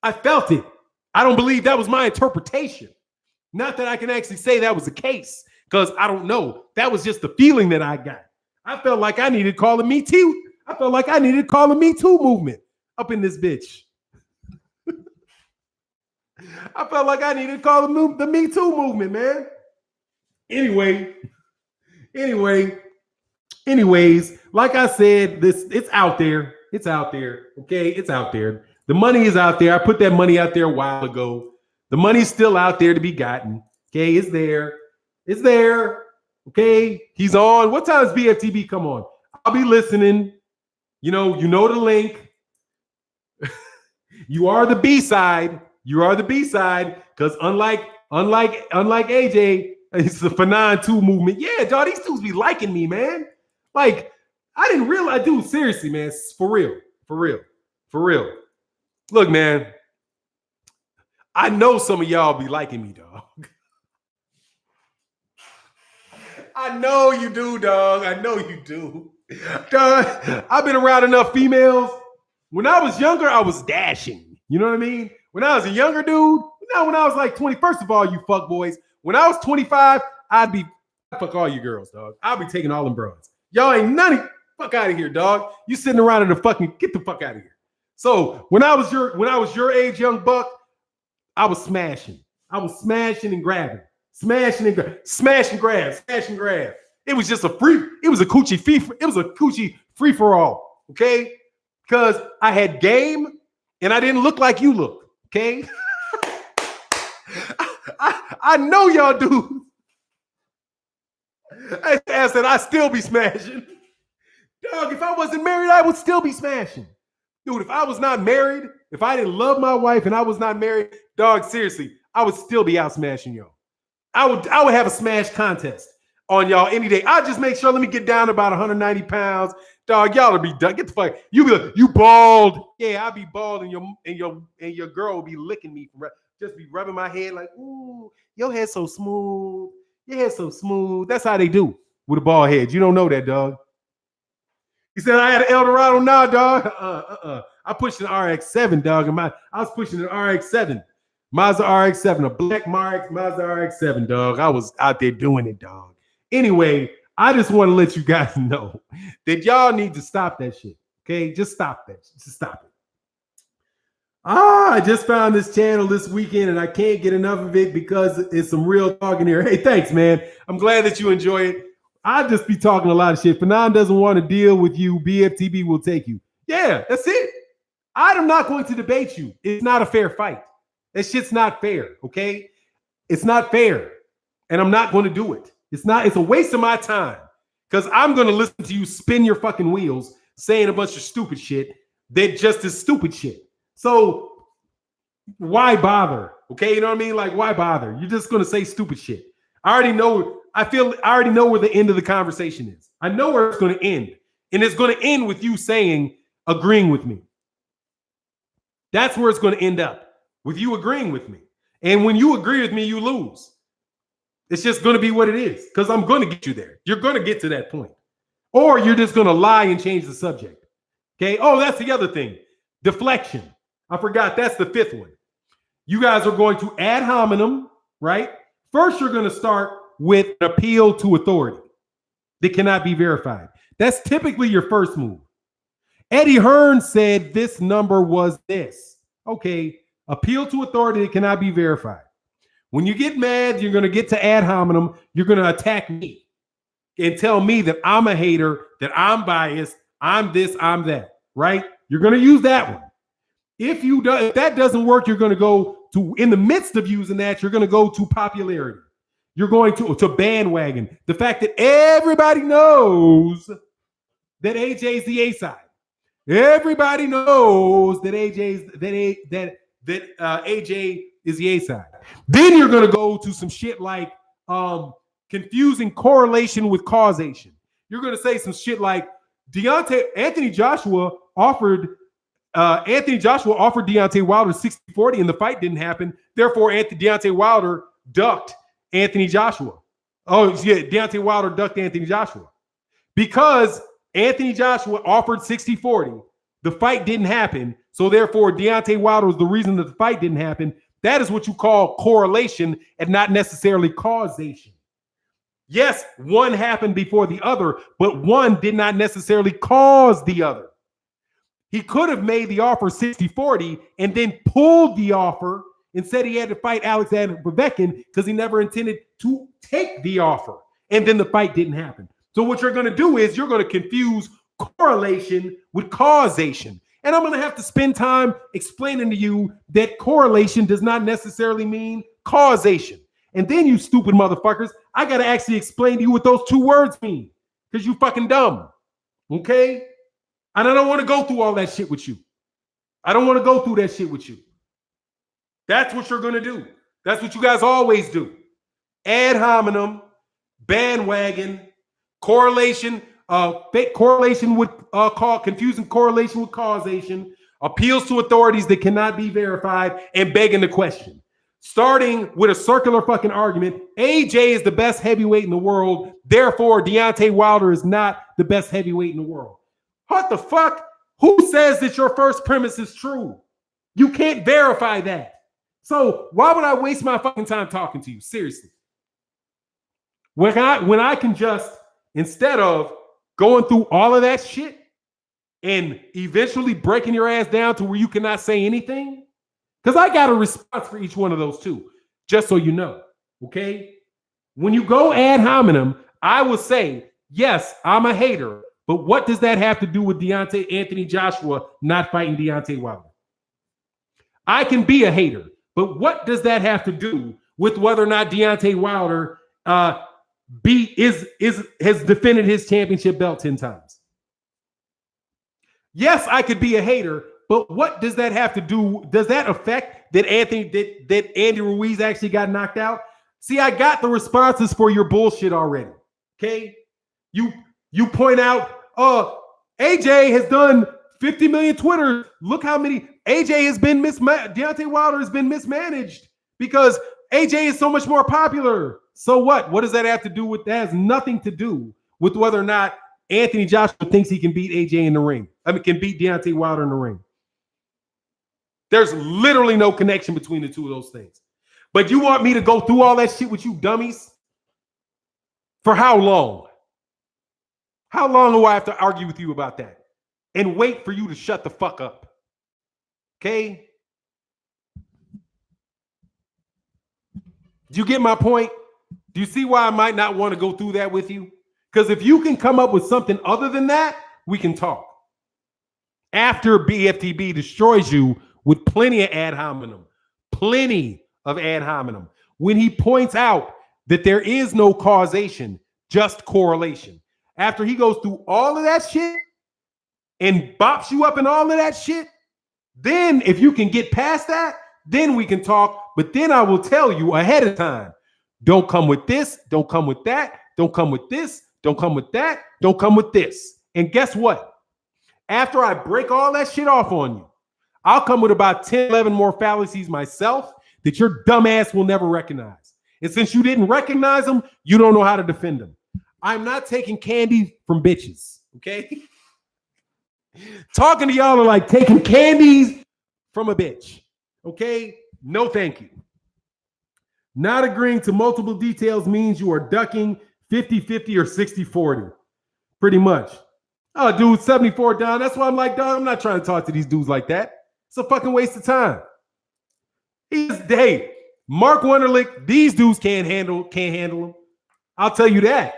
I felt it. I don't believe that was my interpretation. Not that I can actually say that was the case, because I don't know. That was just the feeling that I got. I felt like I needed to call the Me Too. I felt like I needed to call the Me Too movement up in this bitch. I felt like I needed to call the Me Too movement, man. Anyways, like I said, it's out there. It's out there. Okay, it's out there. The money is out there. I put that money out there a while ago. The money's still out there to be gotten. Okay, it's there. It's there. Okay, he's on. What time does BFTB come on? I'll be listening. You know the link. You are the B-side. You are the B-side because unlike AJ, it's the Fanon 2 movement. Yeah, dog, these dudes be liking me, man. Like, I didn't realize, dude, seriously, man, for real. Look, man, I know some of y'all be liking me, dog. I know you do, dog. I know you do. Dog, I've been around enough females. When I was younger, I was dashing. You know what I mean? When I was a younger dude, when I was like 20, first of all, you fuck boys. When I was 25, I'd fuck all you girls, dog. I'd be taking all them broads. Y'all ain't none. Fuck out of here, dog. You sitting around in the fucking, get the fuck out of here. So when I was your age, young buck, I was smashing. I was smashing and grabbing. Smash and grab. It was just a coochie free for all. Okay? Because I had game and I didn't look like you look. Okay? I know y'all do. I said I still be smashing. Dog, if I wasn't married, I would still be smashing. Dude, if I was not married, if I didn't love my wife and I was not married, dog, seriously, I would still be out smashing y'all. I would have a smash contest on y'all any day. I'll just make sure, let me get down to about 190 pounds. Dog, y'all will be done. Get the fuck. You bald. Yeah, I'll be bald and your girl will be licking me. Just be rubbing my head like, ooh, your hair's so smooth. Your hair's so smooth. That's how they do with a bald head. You don't know that, dog. He said, I had an Eldorado now, dog. I pushed an RX-7, dog. I was pushing an RX-7. Mazda RX-7, a black Mazda RX-7, dog. I was out there doing it, dog. Anyway, I just want to let you guys know that y'all need to stop that shit. Okay? Just stop that. Just stop it. I just found this channel this weekend and I can't get enough of it because it's some real talk in here. Hey, thanks, man. I'm glad that you enjoy it. I just be talking a lot of shit. Fanon doesn't want to deal with you. BFTB will take you. Yeah, that's it. I'm not going to debate you. It's not a fair fight. That shit's not fair, okay? It's not fair. And I'm not going to do it. It's a waste of my time. Because I'm going to listen to you spin your fucking wheels saying a bunch of stupid shit that just is stupid shit. So why bother? Okay, you know what I mean? Like, why bother? You're just going to say stupid shit. I already know where the end of the conversation is. I know where it's going to end. And it's going to end with you saying, agreeing with me. That's where it's going to end up. With you agreeing with me. And when you agree with me, you lose. It's just going to be what it is because I'm going to get you there. You're going to get to that point. Or you're just going to lie and change the subject. Okay? Oh, that's the other thing. Deflection. I forgot. That's the fifth one. You guys are going to ad hominem, right? First, you're going to start with an appeal to authority that cannot be verified. That's typically your first move. Eddie Hearn said this number was this. Okay. Appeal to authority that cannot be verified. When you get mad, you're going to get to ad hominem. You're going to attack me and tell me that I'm a hater, that I'm biased, I'm this, I'm that, right? You're going to use that one. If that doesn't work, you're going to go to, in the midst of using that, you're going to go to popularity. You're going to bandwagon. The fact that everybody knows that AJ's the A side. Everybody knows that AJ is the A side. Then you're going to go to some shit like confusing correlation with causation. You're going to say some shit like Anthony Joshua offered Deontay Wilder 60-40 and the fight didn't happen. Therefore, Deontay Wilder ducked Anthony Joshua. Oh, yeah, Deontay Wilder ducked Anthony Joshua. Because Anthony Joshua offered 60-40. The fight didn't happen. So therefore, Deontay Wilder was the reason that the fight didn't happen. That is what you call correlation and not necessarily causation. Yes, one happened before the other, but one did not necessarily cause the other. He could have made the offer 60-40 and then pulled the offer and said he had to fight Alexander Povetkin because he never intended to take the offer. And then the fight didn't happen. So what you're going to do is you're going to confuse correlation with causation. And I'm going to have to spend time explaining to you that correlation does not necessarily mean causation. And then you stupid motherfuckers, I got to actually explain to you what those two words mean because you fucking dumb. Okay? And I don't want to go through all that shit with you. I don't want to go through that shit with you. That's what you're going to do. That's what you guys always do. Ad hominem, bandwagon, correlation, fake correlation with confusing correlation with causation, appeals to authorities that cannot be verified, and begging the question. Starting with a circular fucking argument, AJ is the best heavyweight in the world, therefore Deontay Wilder is not the best heavyweight in the world. What the fuck? Who says that your first premise is true? You can't verify that. So why would I waste my fucking time talking to you? Seriously. When I can just, instead of going through all of that shit and eventually breaking your ass down to where you cannot say anything, because I got a response for each one of those too, just so you know, okay? When you go ad hominem, I will say, yes, I'm a hater, but what does that have to do with Anthony Joshua not fighting Deontay Wilder? I can be a hater, but what does that have to do with whether or not Deontay Wilder has defended his championship belt 10 times? Yes, I could be a hater, but what does that have to do? Does that affect that Andy Ruiz actually got knocked out? See, I got the responses for your bullshit already. Okay, you point out, AJ has done 50 million Twitter. Look how many AJ has been Deontay Wilder has been mismanaged because AJ is so much more popular. So what? What does that have to do with? That has nothing to do with whether or not Anthony Joshua thinks he can beat AJ in the ring. Can beat Deontay Wilder in the ring. There's literally no connection between the two of those things. But you want me to go through all that shit with you dummies? For how long? How long do I have to argue with you about that? And wait for you to shut the fuck up. Okay? Do you get my point? Do you see why I might not want to go through that with you? Because if you can come up with something other than that, we can talk. After BFTB destroys you with plenty of ad hominem, when he points out that there is no causation, just correlation. After he goes through all of that shit and bops you up in all of that shit, then if you can get past that, then we can talk. But then I will tell you ahead of time, don't come with this, don't come with that, don't come with this, don't come with that, don't come with this. And guess what? After I break all that shit off on you, I'll come with about 10, 11 more fallacies myself that your dumb ass will never recognize. And since you didn't recognize them, you don't know how to defend them. I'm not taking candy from bitches, okay? Talking to y'all are like taking candies from a bitch, okay? No, thank you. Not agreeing to multiple details means you are ducking 50-50 or 60-40, pretty much. Oh, dude, 74 down. That's why I'm like, dog, I'm not trying to talk to these dudes like that. It's a fucking waste of time. Hey, Mark Wunderlich, these dudes can't handle him. I'll tell you that.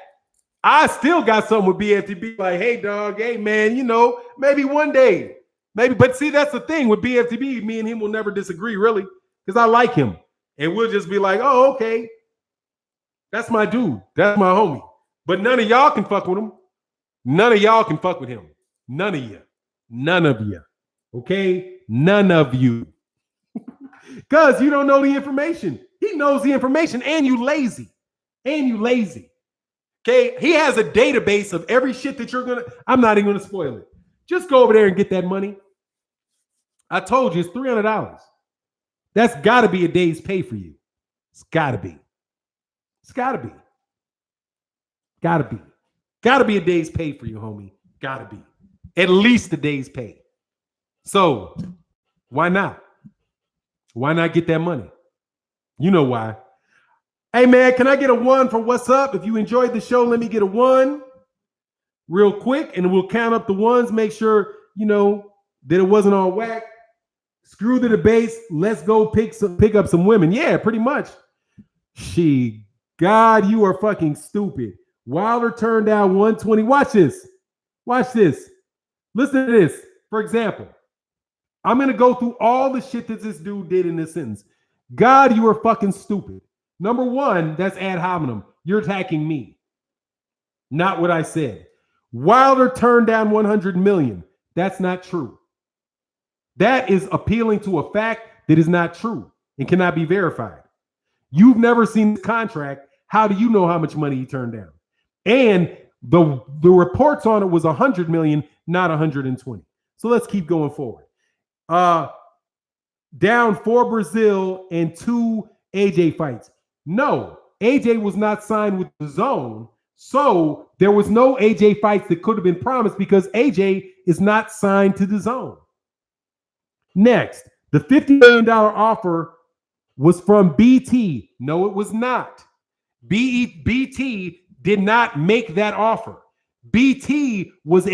I still got something with BFTB. Like, hey, dog, hey, man, maybe one day. Maybe, but see, that's the thing with BFTB. Me and him will never disagree, really, because I like him. And we'll just be like, oh, okay. That's my dude. That's my homie. But none of y'all can fuck with him. None of y'all can fuck with him. None of you. None of you. Okay? None of you. Because you don't know the information. He knows the information, and you lazy. Okay? He has a database of every shit that I'm not even going to spoil it. Just go over there and get that money. I told you, it's $300. That's got to be a day's pay for you. It's got to be. It's got to be. Got to be. Got to be a day's pay for you, homie. Got to be. At least a day's pay. So, why not? Why not get that money? You know why. Hey, man, can I get a 1 for what's up? If you enjoyed the show, let me get a 1 real quick, and we'll count up the ones. Make sure, that it wasn't on whack. Screw the debates. Let's go pick up some women. Yeah, pretty much. God, you are fucking stupid. Wilder turned down 120. Watch this. Listen to this. For example, I'm going to go through all the shit that this dude did in this sentence. God, you are fucking stupid. Number one, that's ad hominem. You're attacking me. Not what I said. Wilder turned down 100 million. That's not true. That is appealing to a fact that is not true and cannot be verified. You've never seen the contract. How do you know how much money he turned down? And the reports on it was 100 million, not 120. So let's keep going forward. Down 4 Brazil and 2 AJ fights. No, AJ was not signed with the zone. So there was no AJ fights that could have been promised because AJ is not signed to the zone. Next, the $50 million offer was from BT. No, it was not. BT did not make that offer. BT was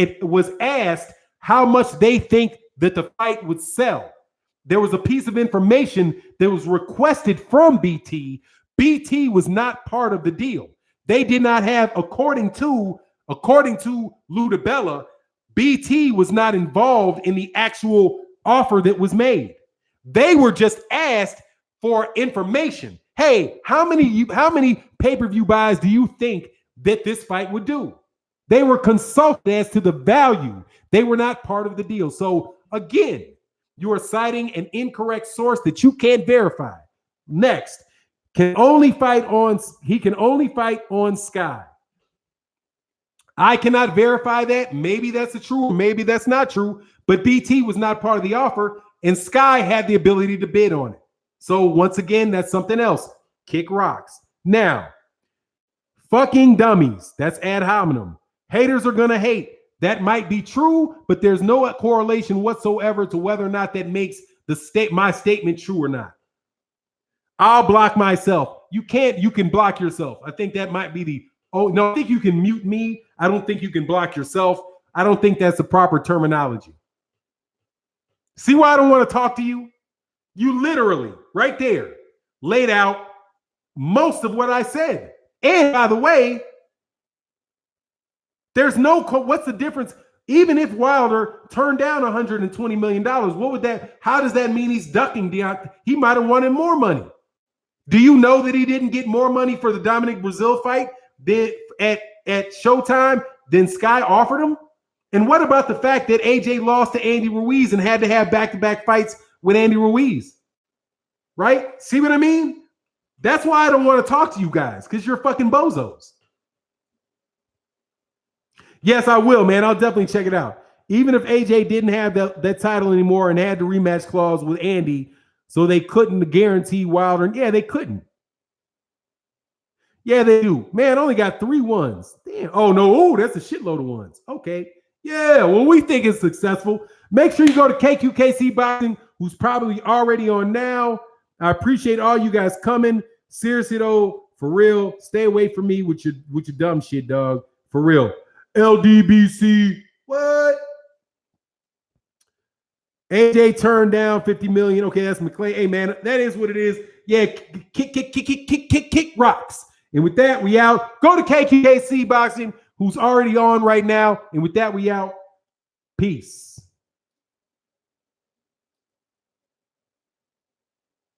asked how much they think that the fight would sell. There was a piece of information that was requested from BT. BT was not part of the deal. They did not have, according to Lou DiBella, BT was not involved in the actual offer that was made. They were just asked for information. Hey, how many pay-per-view buys do you think that this fight would do? They were consulted as to the value. They were not part of the deal. So again, you are citing an incorrect source that you can't verify. Next, he can only fight on Sky. I cannot verify that. Maybe that's true, maybe that's not true. But BT was not part of the offer, and Sky had the ability to bid on it. So once again, that's something else. Kick rocks. Now, fucking dummies. That's ad hominem. Haters are gonna hate. That might be true, but there's no correlation whatsoever to whether or not that makes my statement true or not. I'll block myself. You can block yourself. I think that might be I think you can mute me. I don't think you can block yourself. I don't think that's the proper terminology. See why I don't want to talk to you? You literally, right there, laid out most of what I said. And by the way, there's what's the difference? Even if Wilder turned down $120 million, how does that mean he's ducking Deontay? He might have wanted more money. Do you know that he didn't get more money for the Dominic Brazil fight at Showtime than Sky offered him? And what about the fact that AJ lost to Andy Ruiz and had to have back-to-back fights with Andy Ruiz? Right? See what I mean? That's why I don't want to talk to you guys, because you're fucking bozos. Yes, I will, man. I'll definitely check it out. Even if AJ didn't have that title anymore and had the rematch clause with Andy, so they couldn't guarantee Wilder. Yeah, they couldn't. Yeah, they do. Man, only got 3 ones. Damn. Oh, no. Oh, that's a shitload of ones. Okay. Yeah, well, we think it's successful. Make sure you go to KQKC Boxing, who's probably already on now. I appreciate all you guys coming. Seriously, though, for real, stay away from me with your dumb shit, dog. For real. LDBC. What? AJ turned down $50 million. Okay, that's McClay. Hey, man, that is what it is. Yeah, kick rocks. And with that, we out. Go to KQKC Boxing, who's already on right now. And with that, we out. Peace.